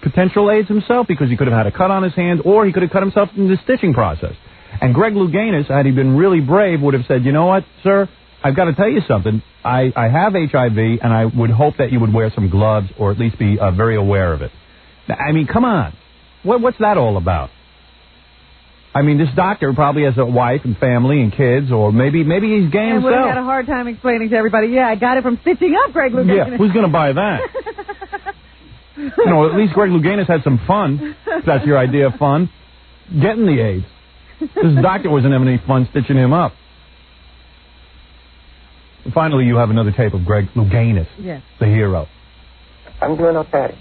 potential AIDS himself, because he could have had a cut on his hand or he could have cut himself in the stitching process. And Greg Louganis, had he been really brave, would have said, you know what, sir, I've got to tell you something. I have HIV, and I would hope that you would wear some gloves or at least be very aware of it. I mean, come on. What's that all about? I mean, this doctor probably has a wife and family and kids, or maybe he's gay himself. And would have had a hard time explaining to everybody, I got it from stitching up Greg Louganis. Yeah, who's going to buy that? At least Greg Louganis had some fun, if that's your idea of fun, getting the AIDS. This doctor wasn't having any fun stitching him up. Finally, you have another tape of Greg Louganis, the hero. I'm doing okay.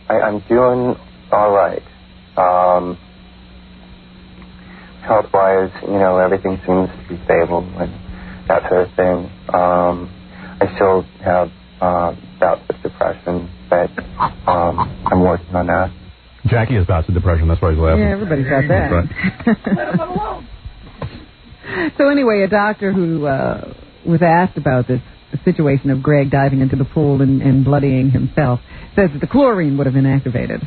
I'm doing all right. Health-wise, everything seems to be stable and that sort of thing. I still have bouts of depression, but I'm working on that. Jackie has bouts of depression, that's why he's laughing. Yeah, everybody's got that. Right. So anyway, a doctor who was asked about the situation of Greg diving into the pool and bloodying himself says that the chlorine would have inactivated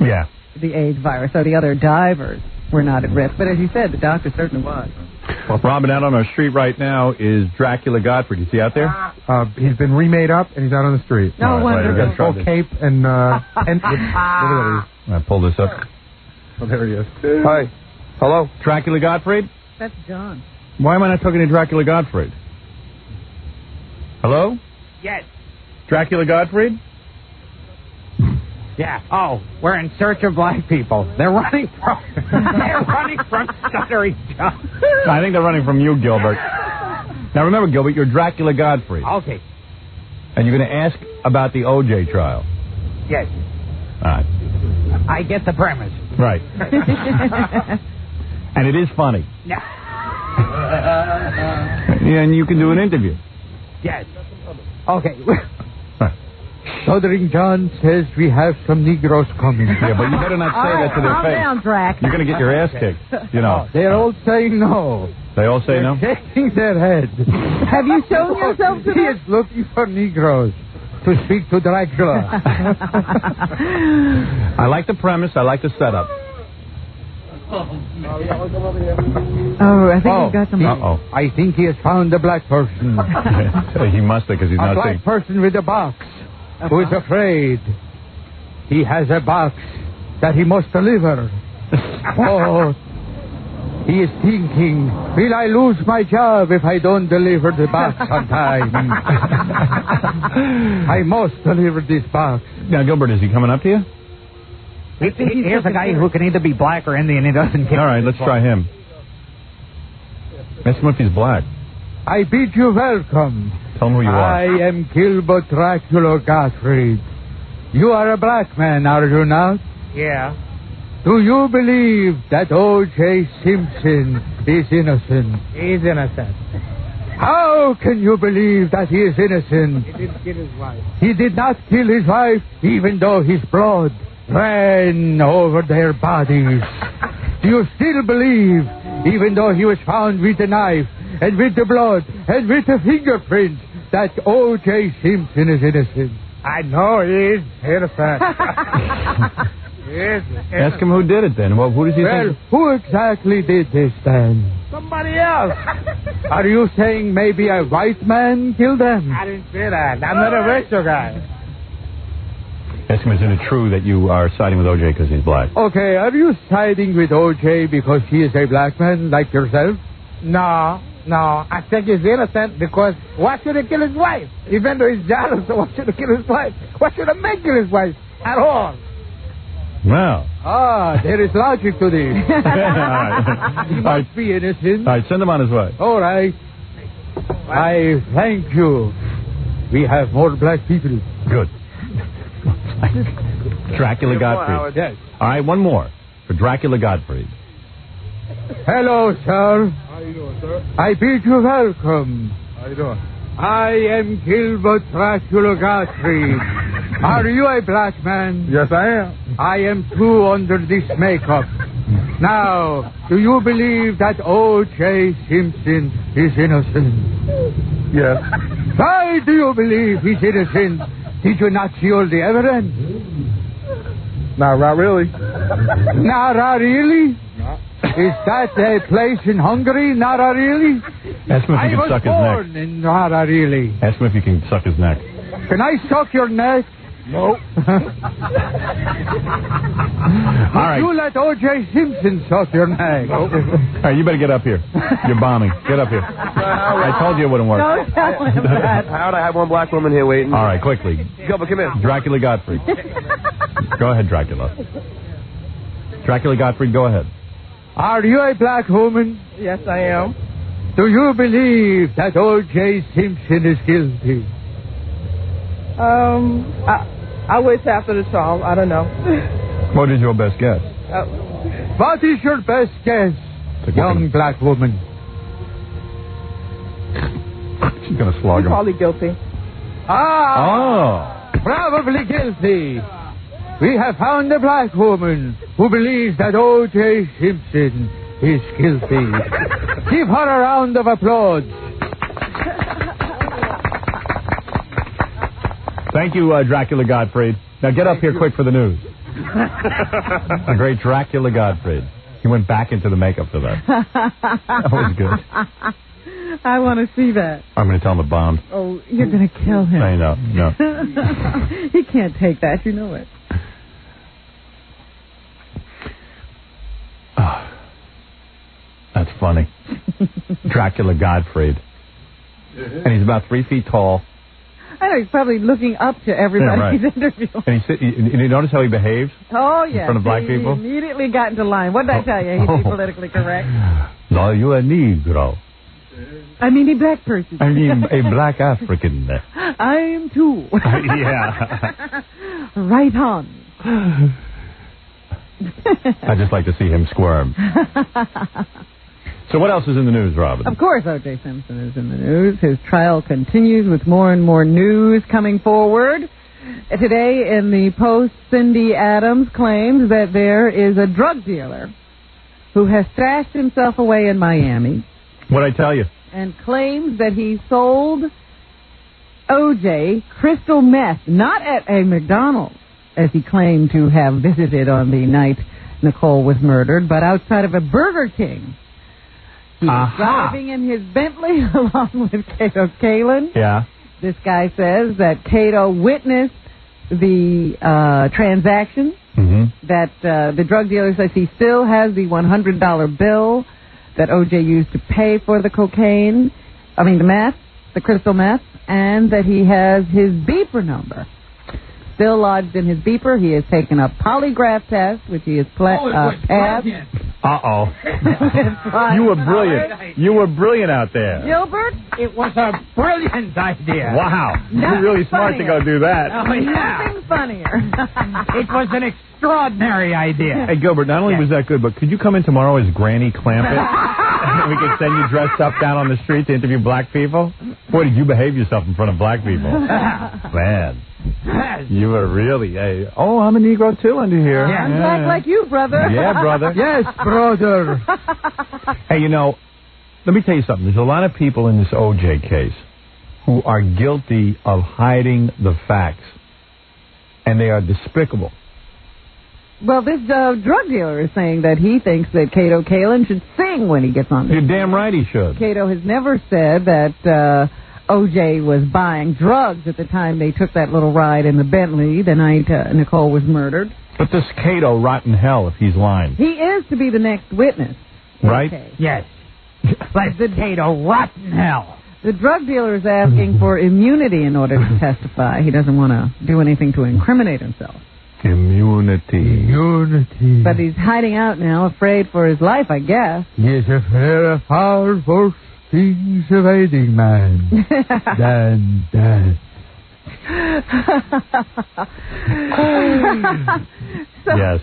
the AIDS virus, so the other divers were not at risk. But as you said, the doctor certainly was. Well, Robin, out on our street right now is Dracula Gottfried. Is he out there? He's been remade up, and he's out on the street. No wonder. He's got full cape and tent. I pull this up. Oh, there he is. Hi. Hello. Dracula Gottfried? That's John. Why am I not talking to Dracula Gottfried? Hello? Yes. Dracula Gottfried? Yeah. Oh, we're in search of black people. They're running from Stuttering John. I think they're running from you, Gilbert. Now remember, Gilbert, you're Dracula Gottfried. Okay. And you're going to ask about the O.J. trial. Yes. All right. I get the premise. Right. And it is funny. No. And you can do an interview. Yes. Okay. Stuttering John says we have some Negroes coming. Yeah, but you better not say that to their face. Calm down, Drac. You're going to get your ass kicked, you know. They're all saying no. They all say no? They're shaking their heads. Have you shown yourself to He them? is looking for Negroes to speak to Dracula. I like the premise. I like the setup. Oh, I think he's got some... Uh-oh. I think he has found a black person. He must have, because he's A not black saying... person with a box who is afraid. He has a box that he must deliver. Oh, he is thinking, will I lose my job if I don't deliver the box on time? I must deliver this box. Now, Gilbert, is he coming up to you? Here's a guy who can either be black or Indian. He doesn't care. All right, let's try him. Ask him if he's black. I bid you welcome. Tell him who you are. I am Gilbert Dracula Gottfried. You are a black man, are you not? Yeah. Do you believe that O.J. Simpson is innocent? He's innocent. How can you believe that he is innocent? He didn't kill his wife. He did not kill his wife, even though his blood ran over their bodies. Do you still believe, even though he was found with the knife, and with the blood, and with the fingerprints, that O.J. Simpson is innocent? I know he is innocent. Ask him who did it then. Well, who does he think? Who exactly did this then? Somebody else. Are you saying maybe a white man killed them? I didn't say that. I'm not a racial guy. Ask him, isn't it true that you are siding with O.J. because he's black? Okay, are you siding with O.J. because he is a black man like yourself? No. I think he's innocent because why should he kill his wife? Even though he's jealous, so why should he kill his wife? Why should a man kill his wife at all? Well. There is logic to this. He must be innocent. All right, send him on his way. All right. I thank you. We have more black people. Good. Dracula Gottfried. Yes. All right, one more for Dracula Gottfried. Hello, sir. How you doing, sir? I bid you welcome. How you doing? I am Gilbert Dracula Gottfried. Are you a black man? Yes, I am. I am too under this makeup. Now, do you believe that O.J. Simpson is innocent? Yes. Why do you believe he's innocent? Did you not see all the evidence? Not really. Not really? No. Is that a place in Hungary? Not really? Ask him if you can suck his neck. I was born in Not really. Ask him if you can suck his neck. Can I suck your neck? No. All right. You let O.J. Simpson suck your neck. All right, you better get up here. You're bombing. Get up here. I told you it wouldn't work. Don't tell him that. Howard, I have one black woman here waiting. All right, quickly. Gilbert, come in. Dracula Gottfried. Go ahead, Dracula. Dracula Gottfried, go ahead. Are you a black woman? Yes, I am. Do you believe that O.J. Simpson is guilty? I wait after the trial. I don't know. What is your best guess? What is your best guess, young black woman? She's going to slog him. Probably guilty. Probably guilty. We have found a black woman who believes that O.J. Simpson is guilty. Give her a round of applause. Thank you, Dracula Gottfried. Now get up here quick for the news. The great Dracula Gottfried. He went back into the makeup for that. That was good. I want to see that. I'm going to tell him it bombed. Oh, you're going to kill him. I know, no. He can't take that, you know it. Oh, that's funny. Dracula Gottfried. And he's about 3 feet tall. I know, he's probably looking up to everybody he's interviewing. And you notice how he behaves? Oh, yeah. In front of black people? He immediately got into line. What did I tell you? He'd be politically correct. No, you're a Negro. I mean a black person. I mean a black African. I am too. Yeah. Right on. I'd just like to see him squirm. So what else is in the news, Robin? Of course, O.J. Simpson is in the news. His trial continues with more and more news coming forward. Today in the Post, Cindy Adams claims that there is a drug dealer who has stashed himself away in Miami. What'd I tell you? And claims that he sold O.J. crystal meth, not at a McDonald's, as he claimed to have visited on the night Nicole was murdered, but outside of a Burger King. He was driving in his Bentley along with Cato Kalin. Yeah. This guy says that Cato witnessed the transaction, that the drug dealer says he still has the $100 bill that O.J. used to pay for the cocaine, the meth, the crystal meth, and that he has his beeper number still lodged in his beeper. He has taken a polygraph test, which he has passed. Uh-oh. You were brilliant. You were brilliant out there. Gilbert? It was a brilliant idea. Wow. You're really smart to go do that. Oh, yeah. Nothing funnier. It was an extraordinary idea. Hey, Gilbert, not only was that good, but could you come in tomorrow as Granny Clampett? And we could send you dressed up down on the street to interview black people? Boy, did you behave yourself in front of black people. Man. You were really I'm a Negro too under here. I'm black like you, brother. Yeah, brother. Yes, brother. Hey, let me tell you something. There's a lot of people in this O.J. case who are guilty of hiding the facts, and they are despicable. Well, this drug dealer is saying that he thinks that Cato Kalin should sing when he gets on the You're damn right he should. Cato has never said that O.J. was buying drugs at the time they took that little ride in the Bentley the night Nicole was murdered. But this Cato rot in hell if he's lying. He is to be the next witness. Right? Yes. Let the Cato rot in hell. The drug dealer is asking for immunity in order to testify. He doesn't want to do anything to incriminate himself. Immunity. But he's hiding out now, afraid for his life, I guess. Yes, a fair far worse things evading man than death. Yes.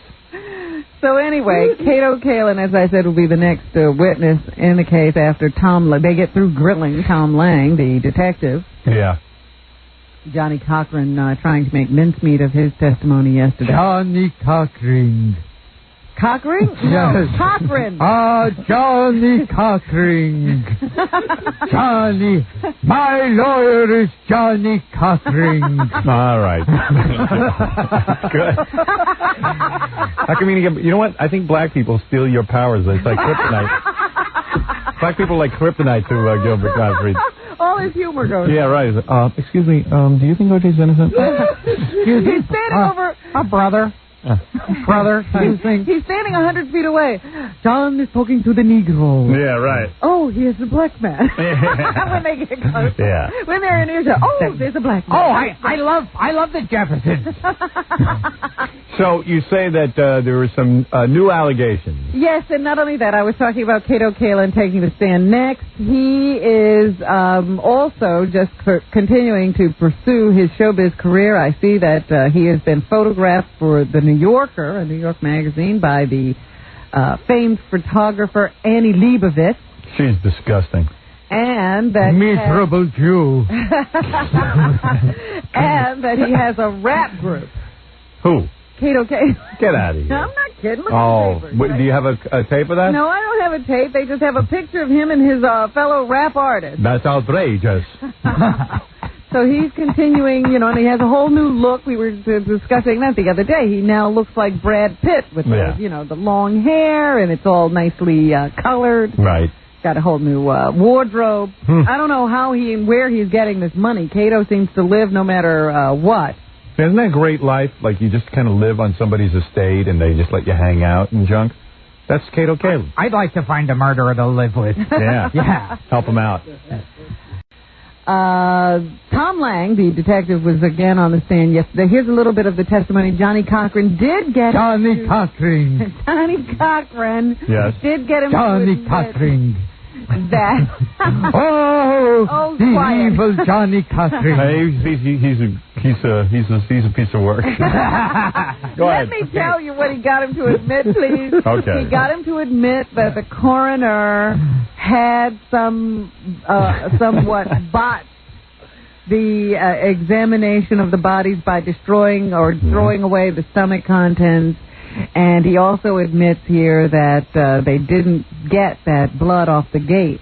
So anyway, Cato Kalin, as I said, will be the next witness in the case after they get through grilling Tom Lang, the detective. Yeah. Johnny Cochran trying to make mincemeat of his testimony yesterday. Johnny Cochran. Cochran? Yes. No, Cochran. Johnny Cochran. Johnny. My lawyer is Johnny Cochran. All right. Good. How come you know what? I think black people steal your powers. It's like kryptonite. Black people like kryptonite to Gilbert Gottfried. All his humor goes. Yeah, right. Excuse me, do you think O.J.'s innocent? He's standing over... brother. Brother, he's standing 100 feet away. John is talking to the Negro. Yeah, right. Oh, he is a black man. When they get close. Yeah. When they're in earshot. Oh, there's a black man. Oh, I love the Jeffersons. So you say that there were some new allegations. Yes, and not only that, I was talking about Cato Kalin taking the stand next. He is also just continuing to pursue his showbiz career. I see that he has been photographed for the New Yorker, a New York magazine, by the famed photographer Annie Leibovitz. She's disgusting. And that miserable Jew. And that he has a rap group. Who? Cato Kalin. Get out of here. No, I'm not kidding. Look at the paper. Do you have a tape of that? No, I don't have a tape. They just have a picture of him and his fellow rap artist. That's outrageous. So he's continuing, and he has a whole new look. We were discussing that the other day. He now looks like Brad Pitt with the long hair, and it's all nicely colored. Right. Got a whole new wardrobe. I don't know how he and where he's getting this money. Cato seems to live no matter what. Isn't that a great life? Like you just kind of live on somebody's estate, and they just let you hang out and junk. That's Cato Kalin. I'd like to find a murderer to live with. Yeah. Yeah. Help him out. Tom Lang, the detective, was again on the stand yesterday. Here's a little bit of the testimony. Johnny Cochran did get Johnny Cochran. Johnny Cochran. Yes. Did get him Johnny to Cochran. That. The quiet. evil Johnny Cochran. Hey, he's a piece of work. Go ahead. Let me tell you what he got him to admit, please. Okay. He got him to admit that the coroner had somewhat botched the examination of the bodies by destroying or throwing away the stomach contents. And he also admits here that they didn't get that blood off the gate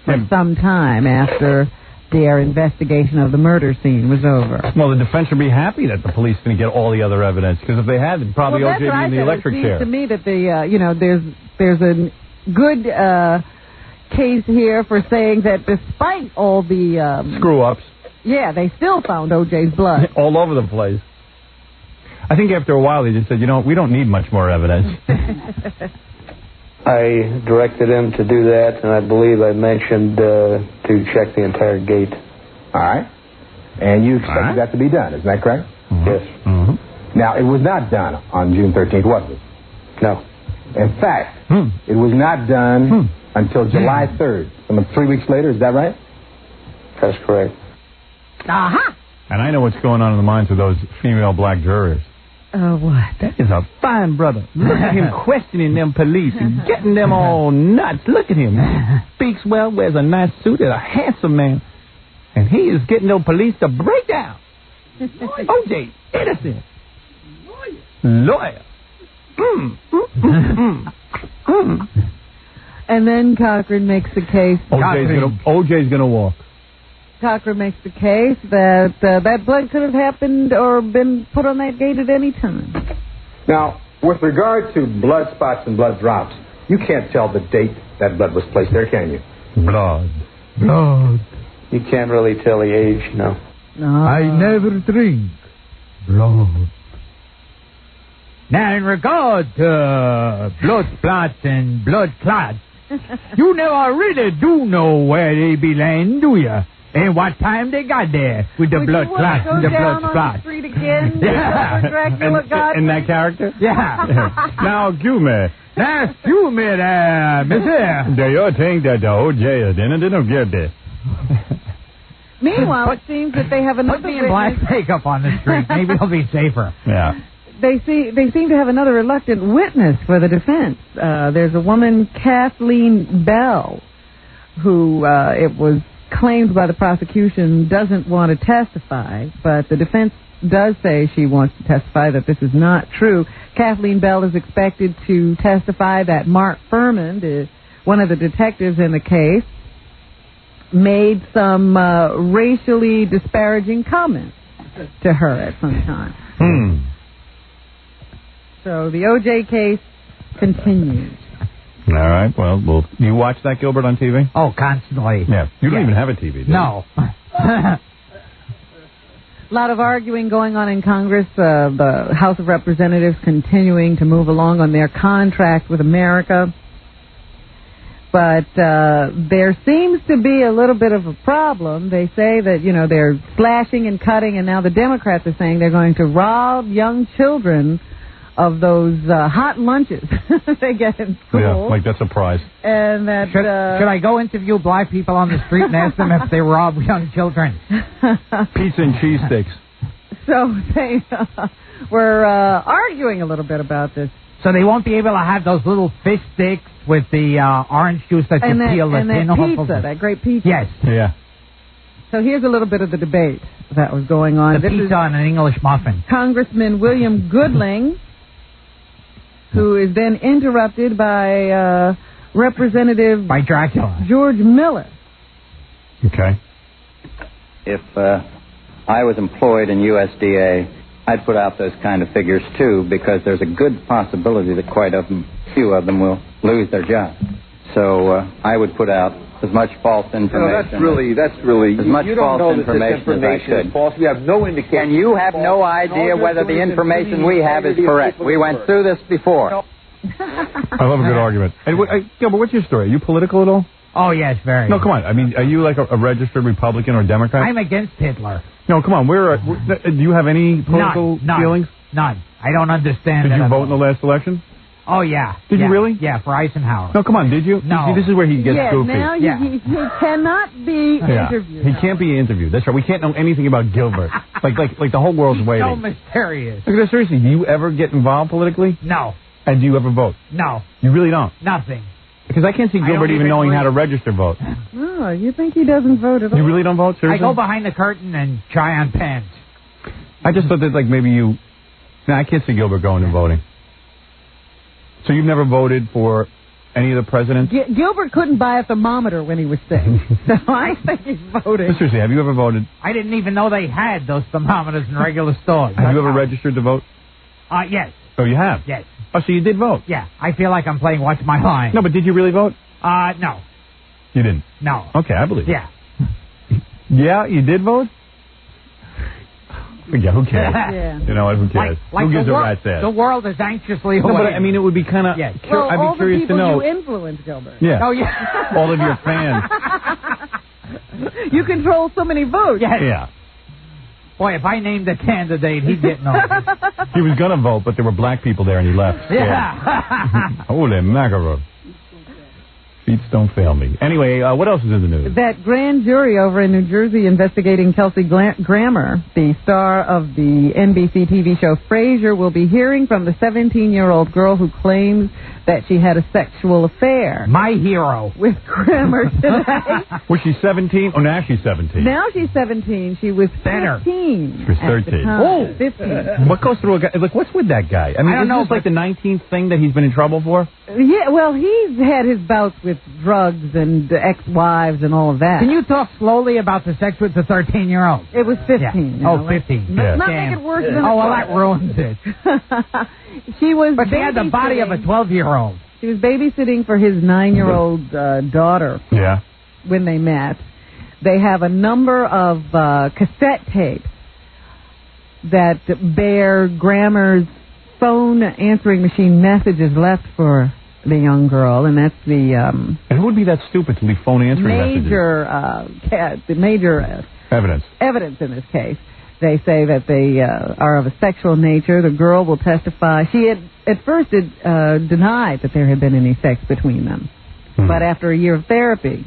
for some time after their investigation of the murder scene was over. Well, the defense should be happy that the police didn't get all the other evidence, because if they had, they'd probably OJ be in the electric chair. It seems to me that there's a good case here for saying that despite all the screw-ups, they still found OJ's blood all over the place. I think after a while they just said, we don't need much more evidence. I directed him to do that, and I believe I mentioned to check the entire gate. All right. And you expected that to be done, isn't that correct? Mm-hmm. Yes. Mm-hmm. Now, it was not done on June 13th, was it? No. In fact, it was not done until July 3rd. Some 3 weeks later, is that right? That's correct. Aha! And I know what's going on in the minds of those female black jurors. What? That is a fine brother. Look at him questioning them police and getting them all nuts. Look at him. Speaks well, wears a nice suit, is a handsome man. And he is getting those police to break down. OJ, innocent. Lawyer. And then Cochran makes the case. OJ's gonna walk. Cochran makes the case that that blood could have happened or been put on that gate at any time. Now, with regard to blood spots and blood drops, you can't tell the date that blood was placed there, can you? Blood. You can't really tell the age, no. I never drink blood. Now, in regard to blood spots and blood clots, you never really do know where they be laying, do you? And what time they got there with the blood clots and the blood spots. On the street again? Dracula Gottfried? In that character? Yeah. Now, excuse me. Now, excuse me there, monsieur. Do you think that the OJ didn't get this? Meanwhile, it seems that they have another Put me in black makeup on the street. Maybe they'll be safer. Yeah. They seem to have another reluctant witness for the defense. There's a woman, Kathleen Bell, who it was claimed by the prosecution doesn't want to testify, but the defense does say she wants to testify that this is not true. Kathleen Bell is expected to testify that Mark Furman, one of the detectives in the case, made some racially disparaging comments to her at some time. So the OJ case continues. All right. Well, you watch that, Gilbert, on TV? Oh, constantly. Yeah. You don't even have a TV, do you? No. A lot of arguing going on in Congress. The House of Representatives continuing to move along on their contract with America. But there seems to be a little bit of a problem. They say that, they're slashing and cutting, and now the Democrats are saying they're going to rob young children of those hot lunches they get in school. Yeah, like that's a prize. And that should I go interview black people on the street and ask them if they rob young children? Pizza and cheese sticks. So they were arguing a little bit about this. So they won't be able to have those little fish sticks with the orange juice that you peel the tin off of. That great pizza. Yes. Yeah. So here's a little bit of the debate that was going on. The pizza and an English muffin. Congressman William Goodling, who is then interrupted by Representative by Dracula George Miller. Okay. If I was employed in USDA, I'd put out those kind of figures too, because there's a good possibility that quite a few of them will lose their job. So I would put out as much false information. That's really as much you don't false know that information this as I could. Is false. We have no indication. And you have no idea whether the information we have is correct. We went through this before. I love a good argument. And Gilbert, what's your story? Are you political at all? Oh, yes, very. No, come on. I mean, are you like a registered Republican or Democrat? I'm against Hitler. No, come on. Do you have any political feelings? None. I don't understand. Did you vote in the last election? Oh, yeah. Did you really? Yeah, for Eisenhower. No, come on. Did you? No. See, this is where he gets goofy. Now he cannot be interviewed. He can't be interviewed. That's right. We can't know anything about Gilbert. like the whole world's waiting. So mysterious. Look, seriously, do you ever get involved politically? No. And do you ever vote? No. You really don't? Nothing. Because I can't see Gilbert even knowing how to register vote. Oh, you think he doesn't vote at all? You really don't vote, seriously? I go behind the curtain and try on pens. I just thought that, like, maybe you... No, I can't see Gilbert going and voting. So you've never voted for any of the presidents? Gilbert couldn't buy a thermometer when he was sick. So I think he's voted. Seriously, have you ever voted? I didn't even know they had those thermometers in regular stores. Have you ever registered to vote? Yes. Oh, you have? Yes. Oh, so you did vote? Yeah. I feel like I'm playing Watch My Line. No, but did you really vote? No. You didn't? No. Okay, I believe it. Yeah. Yeah, you did vote? Yeah, who cares? Yeah. You know what, who cares? Like who gives a rat's ass? The world is anxiously No, away. but I mean, it would be kind of... Yes. Well, I'd all be curious the to people know... you influence, Gilbert. Yeah. Oh, yeah. All of your fans. You control so many votes. Yes. Yeah. Boy, if I named a candidate, he'd get no. He was going to vote, but there were black people there and he left. Yeah. Holy mackerel. Feats don't fail me. Anyway, what else is in the news? That grand jury over in New Jersey investigating Kelsey Grammer, the star of the NBC TV show Frasier, will be hearing from the 17-year-old girl who claims that she had a sexual affair. My hero. With Grammer today. Was she 17? Oh, now she's 17. Now she's 17. She was 15. She was 13. Oh, 15. What goes through a guy? Like, what's with that guy? I mean, I don't know, this like the 19th thing that he's been in trouble for? Yeah, well, he's had his bouts with drugs and ex-wives and all of that. Can you talk slowly about the sex with the 13-year-old? It was 15. Yeah. You know, 15. Let's not make it worse than Oh, well, that ruins it. She was But she had the body of a 12-year-old. She was babysitting for his 9-year-old daughter. Yeah. When they met. They have a number of cassette tapes that bear Grammer's phone answering machine messages left for the young girl, and that's the and who would be that stupid to leave phone answering messages? The major evidence in this case. They say that they are of a sexual nature. The girl will testify. She had at first denied that there had been any sex between them, but after a year of therapy,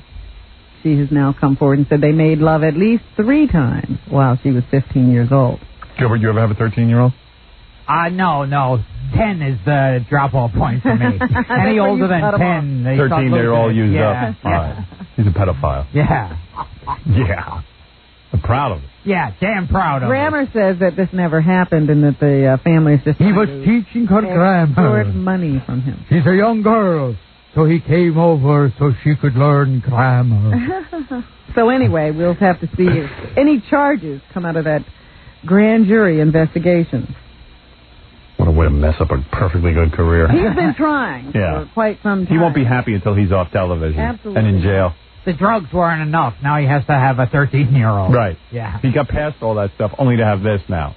she has now come forward and said they made love at least 3 times while she was 15 years old. Gilbert, you ever have a 13-year-old? No. 10 is the drop-off point for me. Any older than 10, they 13, they're all used up. Yeah. All right. He's a pedophile. Yeah. Yeah. I'm proud of it. Yeah, damn proud of it. Grammer says that this never happened and that the family is just... He was teaching her grammar. Extort money from him. She's a young girl, so he came over so she could learn grammar. So anyway, we'll have to see if any charges come out of that grand jury investigation. What a way to mess up a perfectly good career. He's been trying for quite some time. He won't be happy until he's off television. Absolutely. And in jail. The drugs weren't enough. Now he has to have a 13-year-old. Right. Yeah. He got past all that stuff only to have this now.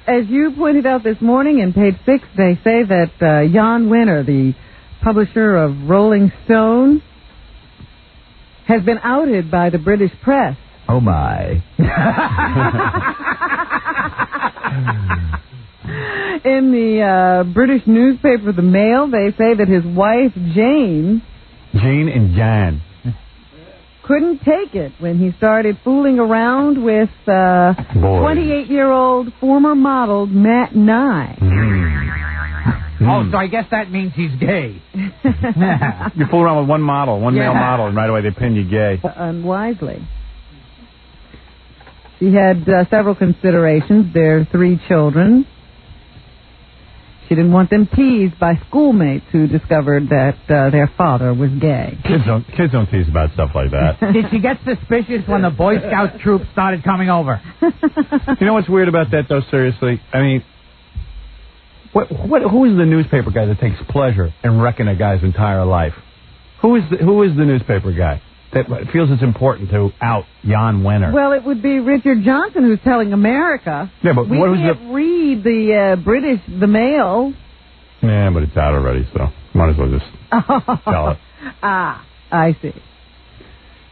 As you pointed out this morning in page 6, they say that Jan Winter, the publisher of Rolling Stone, has been outed by the British press. Oh, my. In the British newspaper, The Mail, they say that his wife, Jane and Jan, couldn't take it when he started fooling around with 28-year-old former model Matt Nye. Oh, so I guess that means he's gay. You fool around with one male model, and right away they pin you gay. Unwisely. She had several considerations. Their 3 children. She didn't want them teased by schoolmates who discovered that their father was gay. Kids don't tease about stuff like that. Did she get suspicious when the Boy Scout troop started coming over? You know what's weird about that, though, seriously? I mean, who is the newspaper guy that takes pleasure in wrecking a guy's entire life? Who is the newspaper guy that feels it's important to out Jan Winter? Well, it would be Richard Johnson who's telling America. Yeah, but we can't read the British, the Mail. Yeah, but it's out already, so might as well just tell it. I see.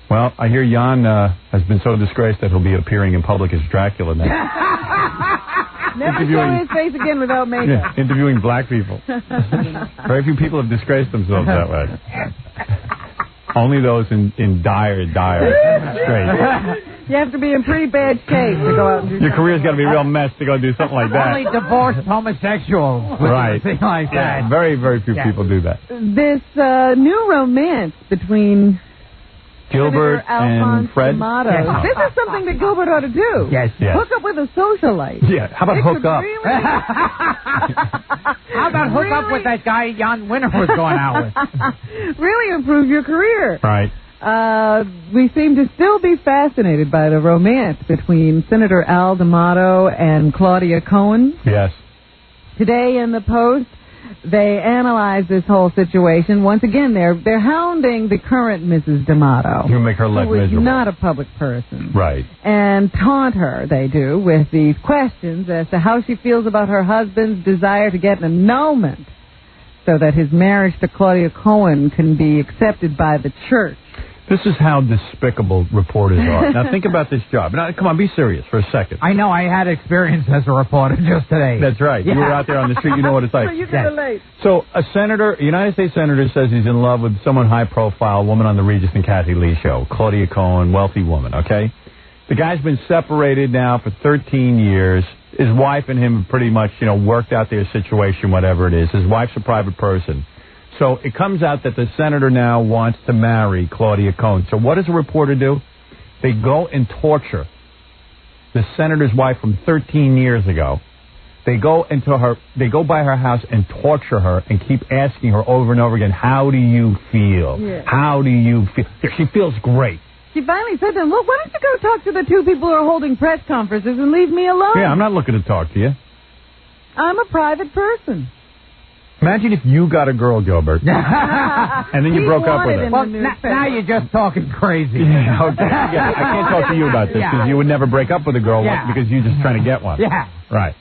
Well, I hear Jan has been so disgraced that he'll be appearing in public as Dracula now. Never show his face again without makeup. Yeah, interviewing black people. Very few people have disgraced themselves that way. Only those in dire disgrace. You have to be in pretty bad shape to go out and do Your career's got to be a real mess to go do something like that. Only divorced homosexuals would right. do a thing like that. Yeah, very, very few people do that. This new romance between Gilbert and Fred. D'Amato. Yes. This is something that Gilbert ought to do. Yes. Hook up with a socialite. Yeah. How about hook up? Really... How about hook up with that guy Jan Winter was going out with? Really improve your career. Right. We seem to still be fascinated by the romance between Senator Al D'Amato and Claudia Cohen. Yes. Today in the Post, they analyze this whole situation. Once again, they're hounding the current Mrs. D'Amato. You make her life miserable. Who is not a public person. Right. And taunt her, they do, with these questions as to how she feels about her husband's desire to get an annulment so that his marriage to Claudia Cohen can be accepted by the church. This is how despicable reporters are. Now, think about this job. Now, come on, be serious for a second. I know. I had experience as a reporter just today. That's right. Yeah. You were out there on the street. You know what it's like. So you can relate. So a United States senator says he's in love with someone high-profile, woman on the Regis and Kathy Lee show, Claudia Cohen, wealthy woman, okay? The guy's been separated now for 13 years. His wife and him have pretty much, worked out their situation, whatever it is. His wife's a private person. So it comes out that the senator now wants to marry Claudia Cohen. So what does a reporter do? They go and torture the senator's wife from 13 years ago. They go by her house and torture her and keep asking her over and over again, how do you feel? Yeah. How do you feel? She feels great. She finally said to him, look, why don't you go talk to the two people who are holding press conferences and leave me alone? Yeah, I'm not looking to talk to you. I'm a private person. Imagine if you got a girl, Gilbert, and then you broke up with her. Well, now you're just talking crazy. Yeah, okay. Yeah, I can't talk to you about this because you would never break up with a girl because you're just trying to get one. Yeah. Right.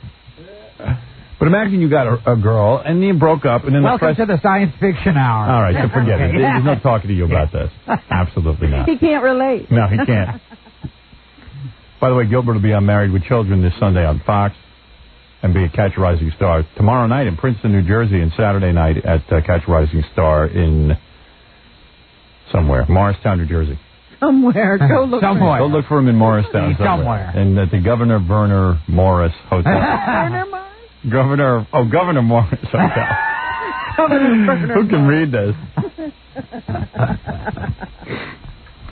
But imagine you got a girl and you broke up and then Welcome to the science fiction hour. All right, so forget it. There's no talking to you about this. Absolutely not. He can't relate. No, he can't. By the way, Gilbert will be on Married with Children this Sunday on Fox and be at Catch a Rising Star tomorrow night in Princeton, New Jersey, and Saturday night at Catch a Rising Star in somewhere, Morristown, New Jersey. Somewhere. Go look for him. Go look for him in Morristown somewhere. And at the Governor Verner Morris Hotel. Verner Morris? Governor Morris Hotel. Who can read this?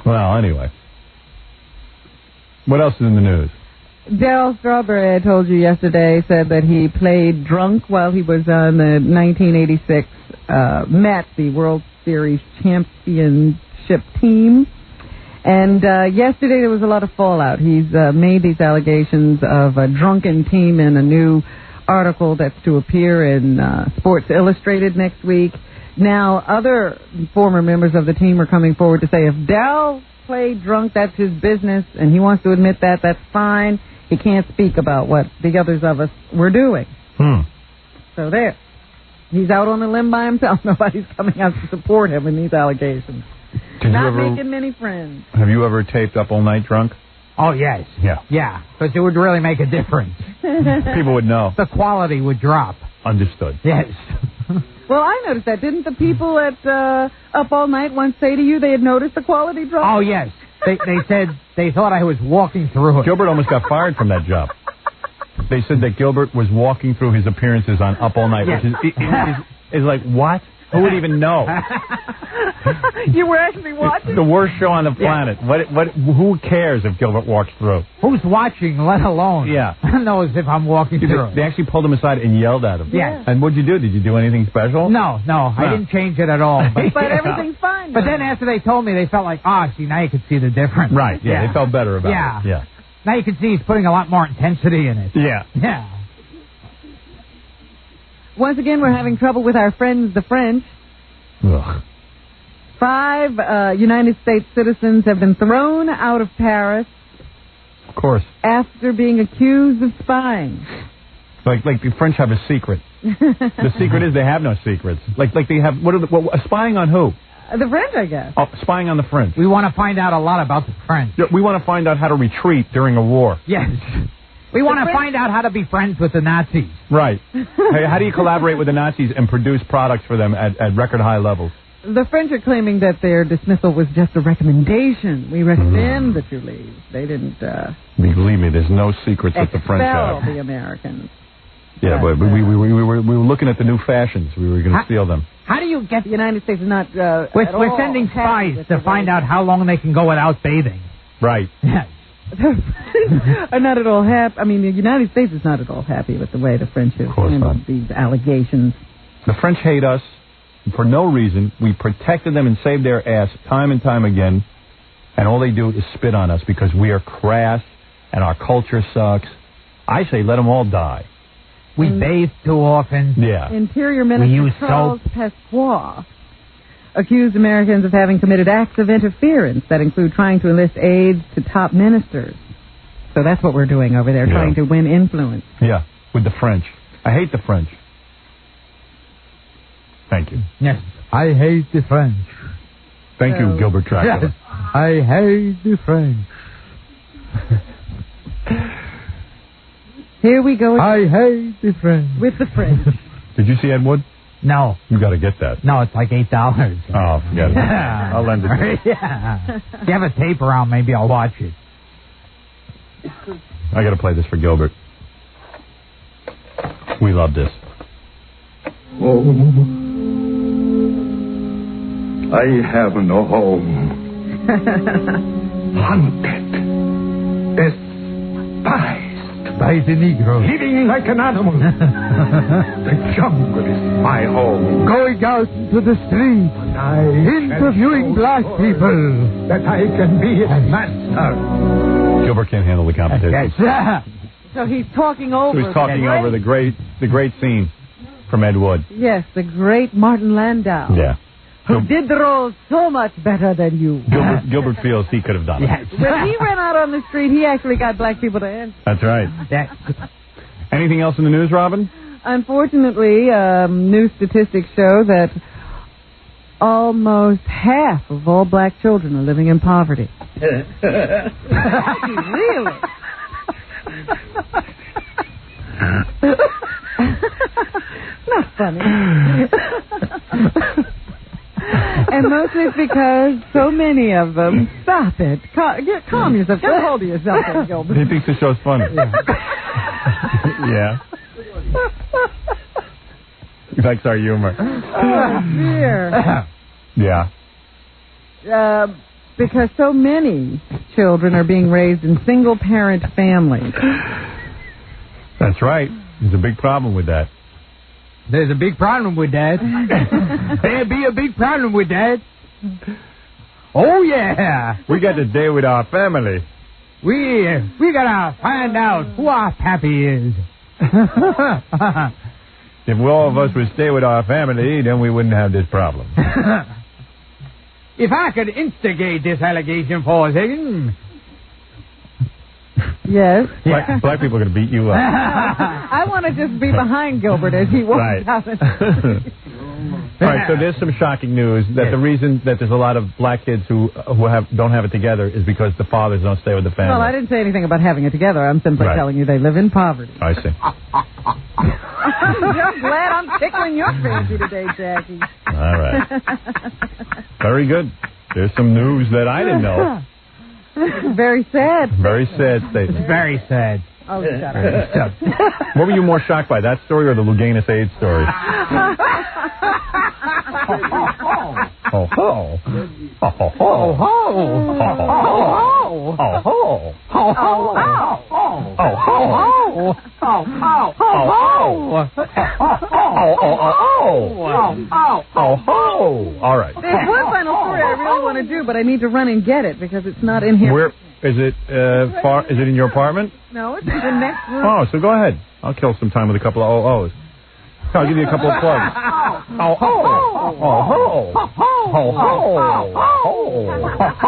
Well, anyway. What else is in the news? Darryl Strawberry, I told you yesterday, said that he played drunk while he was on the 1986 Mets, the World Series championship team. And yesterday there was a lot of fallout. He's made these allegations of a drunken team in a new article that's to appear in Sports Illustrated next week. Now, other former members of the team are coming forward to say if Darryl played drunk, that's his business, and he wants to admit that, that's fine. He can't speak about what the others of us were doing. So there. He's out on a limb by himself. Nobody's coming out to support him in these allegations. Not making many friends. Have you ever taped Up All Night drunk? Oh, yes. Yeah. Yeah, because it would really make a difference. People would know. The quality would drop. Understood. Yes. Well, I noticed that. Didn't the people at Up All Night once say to you they had noticed the quality drop? Oh, yes. They said they thought I was walking through it. Gilbert almost got fired from that job. They said that Gilbert was walking through his appearances on Up All Night, yes. which is like, what? Who would even know? You were actually watching? It's the worst show on the planet. Yeah. Who cares if Gilbert walks through? Who's watching, let alone knows if I'm walking through? They actually pulled him aside and yelled at him. Yeah. And what'd you do? Did you do anything special? No. I didn't change it at all. But everything's fine. But then after they told me, they felt like, see, now you can see the difference. Right, yeah. They felt better about it. Yeah. Now you can see he's putting a lot more intensity in it. Yeah. Yeah. Once again, we're having trouble with our friends, the French. Ugh. 5 United States citizens have been thrown out of Paris. Of course. After being accused of spying. Like the French have a secret. The secret is they have no secrets. Like they have, spying on who? The French, I guess. Oh, spying on the French. We want to find out a lot about the French. Yeah, we want to find out how to retreat during a war. Yes. We want to find out how to be friends with the Nazis. Right. Hey, how do you collaborate with the Nazis and produce products for them at record high levels? The French are claiming that their dismissal was just a recommendation. We recommend that you leave. They didn't Believe me, there's no secrets that the French expel have. the Americans. Yeah, but we were looking at the new fashions. We were going to steal them. How do you get... The United States is not We're sending spies to find out how long they can go without bathing. Right. Yes. Are not at all happy. I mean, the United States is not at all happy with the way the French have handled these allegations. The French hate us for no reason. We protected them and saved their ass time and time again, and all they do is spit on us because we are crass and our culture sucks. I say let them all die. We bathe too often. Yeah. Interior Minister Charles Pasqua accused Americans of having committed acts of interference that include trying to enlist aides to top ministers. So that's what we're doing over there, trying to win influence. Yeah, with the French. I hate the French. Thank you. Yes. I hate the French. Thank you, Gilbert Dracula. Yes. I hate the French. Here we go. I hate the French. With the French. Did you see Ed Wood? No. You got to get that. No, it's like $8. Oh, forget it. I'll lend it to you. Yeah. If you have a tape around, maybe I'll watch it. I got to play this for Gilbert. We love this. Oh, I have no home. Hunted. Despised. By the Negro. Living like an animal. The jungle is my home. Going out into the street. Interviewing black people. That I can be a master. Gilbert can't handle the competition. Yes. So he's talking over. So he's talking over the great scene from Ed Wood. Yes, the great Martin Landau. Yeah. Who did the role so much better than you. Gilbert feels he could have done it. Yes. When he went out on the street, he actually got black people to answer. That's right. Anything else in the news, Robin? Unfortunately, new statistics show that almost half of all black children are living in poverty. Really? Not funny. And mostly it's because so many of them... Stop it. Calm yourself. Get hold of yourself, Gilbert. He thinks the show's funny. Yeah. He likes our humor. Oh, dear. Yeah. Because so many children are being raised in single-parent families. That's right. There's a big problem with that. There's a big problem with that. There'll be a big problem with that. Oh, yeah. We got to stay with our family. We gotta find out who our pappy is. If all of us would stay with our family, then we wouldn't have this problem. If I could instigate this allegation for a second... Yes. Black people are going to beat you up. I want to just be behind Gilbert as he walks out. All right, so there's some shocking news that the reason that there's a lot of black kids who don't have it together is because the fathers don't stay with the family. Well, I didn't say anything about having it together. I'm simply telling you they live in poverty. I see. I'm glad I'm tickling your fancy today, Jackie. All right. Very good. There's some news that I didn't know. Very sad. Very sad statement. It's very sad. Oh, shut up. What were you more shocked by, that story or the Luganis AIDS story? Oh ho! Oh ho! Oh ho! Oh ho! All right. There's one final story I really want to do, but I need to run and get it because it's not in here. Where is it? Far? Is it in your apartment? No, it's in the next room. Oh, so go ahead. I'll kill some time with a couple of oh-ohs. I'll give you a couple of plugs. Oh ho! Oh ho! Oh ho! Oh ho!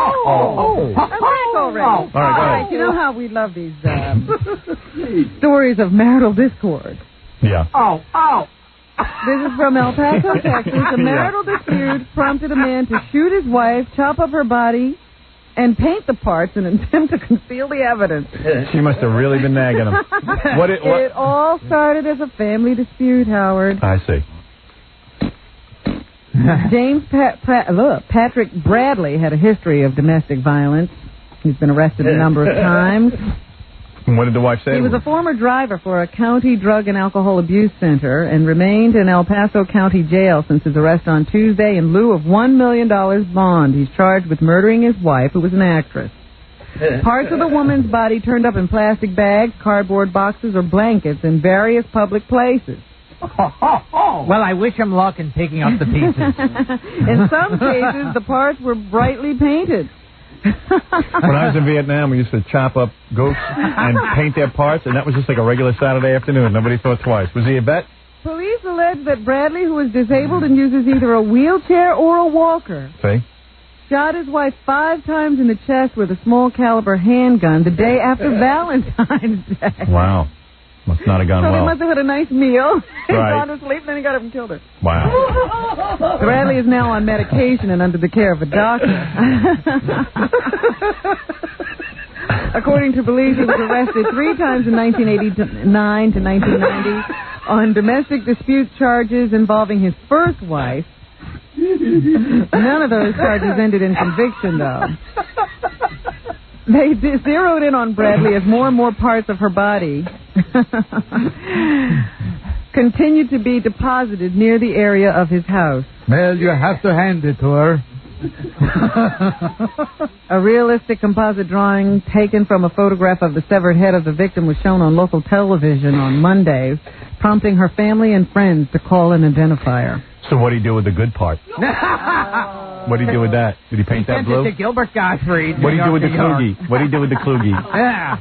Already. All right, go ahead. You know how we love these stories of marital discord. Yeah. This is from El Paso, Texas. A marital dispute prompted a man to shoot his wife, chop up her body, and paint the parts in an attempt to conceal the evidence. She must have really been nagging him. It all started as a family dispute, Howard. I see. James Patrick Bradley had a history of domestic violence. He's been arrested a number of times. And what did the wife say? He was a former driver for a county drug and alcohol abuse center and remained in El Paso County Jail since his arrest on Tuesday in lieu of $1 million bond. He's charged with murdering his wife, who was an actress. Parts of the woman's body turned up in plastic bags, cardboard boxes, or blankets in various public places. Well, I wish him luck in picking up the pieces. In some cases, the parts were brightly painted. When I was in Vietnam, we used to chop up goats and paint their parts, and that was just like a regular Saturday afternoon. Nobody thought twice. Was he a vet? Police allege that Bradley, who is disabled and uses either a wheelchair or a walker, shot his wife 5 times in the chest with a small caliber handgun the day after Valentine's Day. Wow. Must not have gone So well. he must have had a nice meal, Right. gone to sleep, then he got up and killed her. Wow. Bradley is now on medication and under the care of a doctor. According to police, he was arrested 3 times in 1989 to 1990 on domestic dispute charges involving his first wife. None of those charges ended in conviction, though. They zeroed in on Bradley as more and more parts of her body continued to be deposited near the area of his house. Well, you have to hand it to her. A realistic composite drawing taken from a photograph of the severed head of the victim was shown on local television on Monday, prompting her family and friends to call and identify her. So what did he do with the good part? What did he do with that? Did he paint that blue? Sent it to Gilbert Gottfried. What did he do with the Kluge? What did he do with the Kluge? Yeah.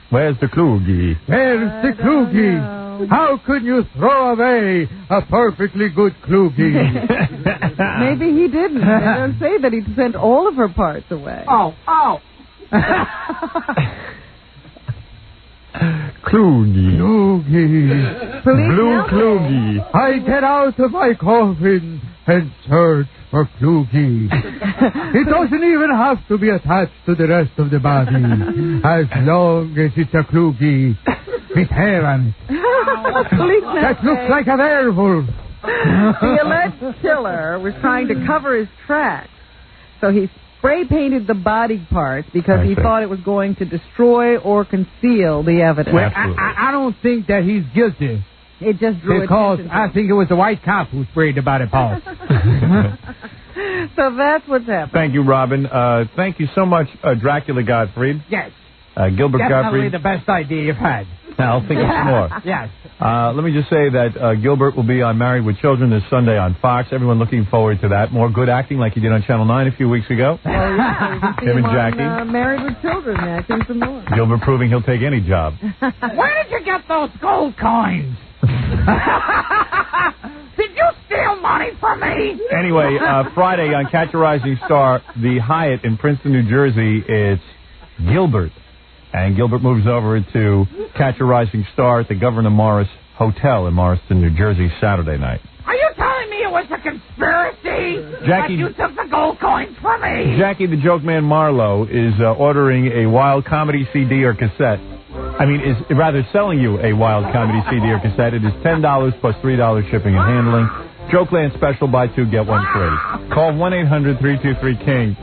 Where's the Kluge? Where's the Kluge? How could you throw away a perfectly good Kluge? Maybe he didn't. They don't say that he sent all of her parts away. Oh. Kluge. Blue now Kluge. I get out of my coffin and search for Kluge. It doesn't even have to be attached to the rest of the body, as long as it's a Kluge with hair on it. That looks like a werewolf. The alleged killer was trying to cover his tracks, so he spray painted the body parts because he thought it was going to destroy or conceal the evidence. Well, I don't think that he's guilty. It just drew because attention. I think it was the white cop who sprayed the body parts. So that's what's happening. Thank you, Robin. Thank you so much, Dracula Gottfried. Yes. Gilbert Definitely Gottfried. the best idea you've had. I'll think of some more. Yes. Let me just say that Gilbert will be on Married with Children this Sunday on Fox. Everyone looking forward to that. More good acting like he did on Channel 9 a few weeks ago. Oh, yeah. You can see Him and on, Jackie. Married with Children acting some more. Gilbert proving he'll take any job. Where did you get those gold coins? Did you steal money from me? Anyway, Friday on Catch a Rising Star, the Hyatt in Princeton, New Jersey, it's Gilbert. And Gilbert moves over to Catch a Rising Star at the Governor Morris Hotel in Morriston, New Jersey, Saturday night. Are you telling me it was a conspiracy? Jackie- That you took the gold coins from me? Jackie the Joke Man Marlowe is ordering a wild comedy CD or cassette. Is rather selling you a wild comedy CD or cassette. It is $10 plus $3 shipping and handling. Jokeland special, buy 2, get 1 free. Call 1-800-323-KING.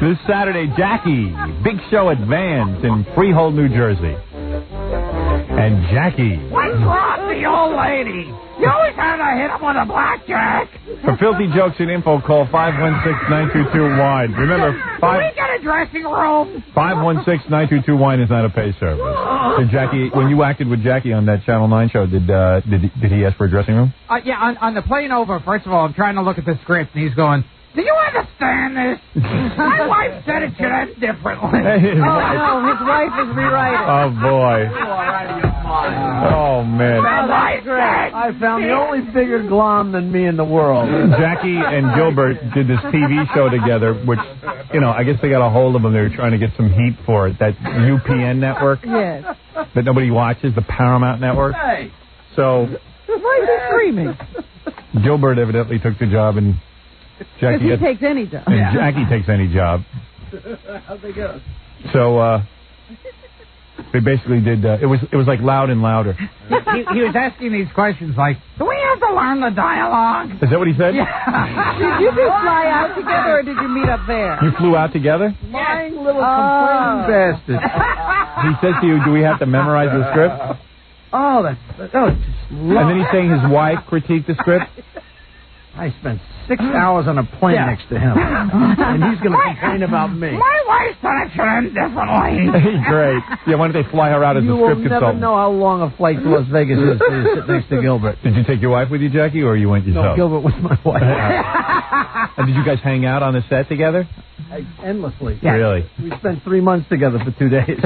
This Saturday, Jackie, big show at Vans in Freehold, New Jersey. And Jackie. What's wrong with the old lady? You always had to hit him with a blackjack. For filthy jokes and info, call 516-922-WINE. Remember, Can we get a dressing room? 516-922-WINE is not a pay service. Did Jackie, when you acted with Jackie on that Channel 9 show, did he ask for a dressing room? Yeah, on the plane over, first of all, I'm trying to look at the script, and he's going, do you understand this? My wife said it should end differently. Oh, no, his wife is rewriting. Oh, boy. Oh, man. That's great. I found the only bigger glom than me in the world. Jackie and Gilbert did this TV show together, which, I guess they got a hold of them. They were trying to get some heat for it. That UPN network Yes. that nobody watches, the Paramount network. Hey. So Why is he screaming? Gilbert evidently took the job, and Because he takes any job. And Jackie takes any job. How'd they go? So they basically did. It was like Loud and Louder. he was asking these questions like, do we have have to learn the dialogue. Is that what he said? Yeah. Did you two fly out together or did you meet up there? You flew out together? Lying little complaining bastard. He says to you, do we have to memorize the script? Oh, that was just And then he's saying his wife critiqued the script? I spent 6 hours on a plane next to him. And he's going to complain about me. My wife said it should end differently. Great. Yeah, why don't they fly her out as a script You will never consultant? know how long a flight to Las Vegas is till you sit next to Gilbert. Did you take your wife with you, Jackie, or you went yourself? No, Gilbert was my wife. And did you guys hang out on the set together? Endlessly. Yeah. Really? We spent 3 months together for 2 days.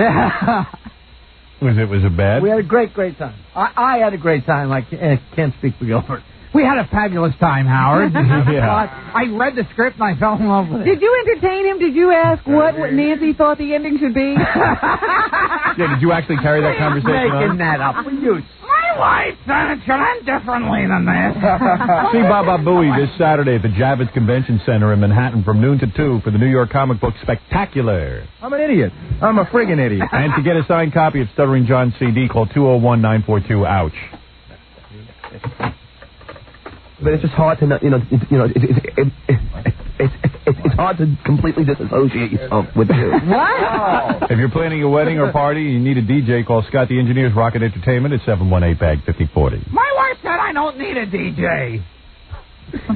Was it bad? We had a great time. I had a great time. I can't speak for Gilbert. We had a fabulous time, Howard. Yeah. I read the script and I fell in love with it. Did you entertain him? Did you ask what Nancy thought the ending should be? Yeah, did you actually carry that conversation on? Making that up. My wife said it should end differently than this. See Baba Booey this Saturday at the Javits Convention Center in Manhattan from noon to 2 for the New York Comic Book Spectacular. I'm an idiot. I'm a friggin' idiot. And to get a signed copy of Stuttering John's CD, call 201-942-OUCH. But it's just hard to know, it's hard to completely disassociate yourself with you. What? If you're planning a wedding or party and you need a DJ, call Scott the Engineer's Rocket Entertainment at 718-BAG-5040. My wife said I don't need a DJ.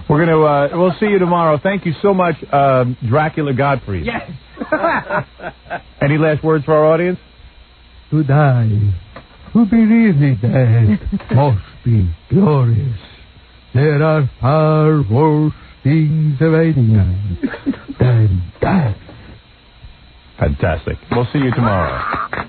We'll see you tomorrow. Thank you so much, Dracula Gottfried. Yes. Any last words for our audience? To die, to be really dead, must be glorious. There are far worse things awaiting us than death. Fantastic. We'll see you tomorrow.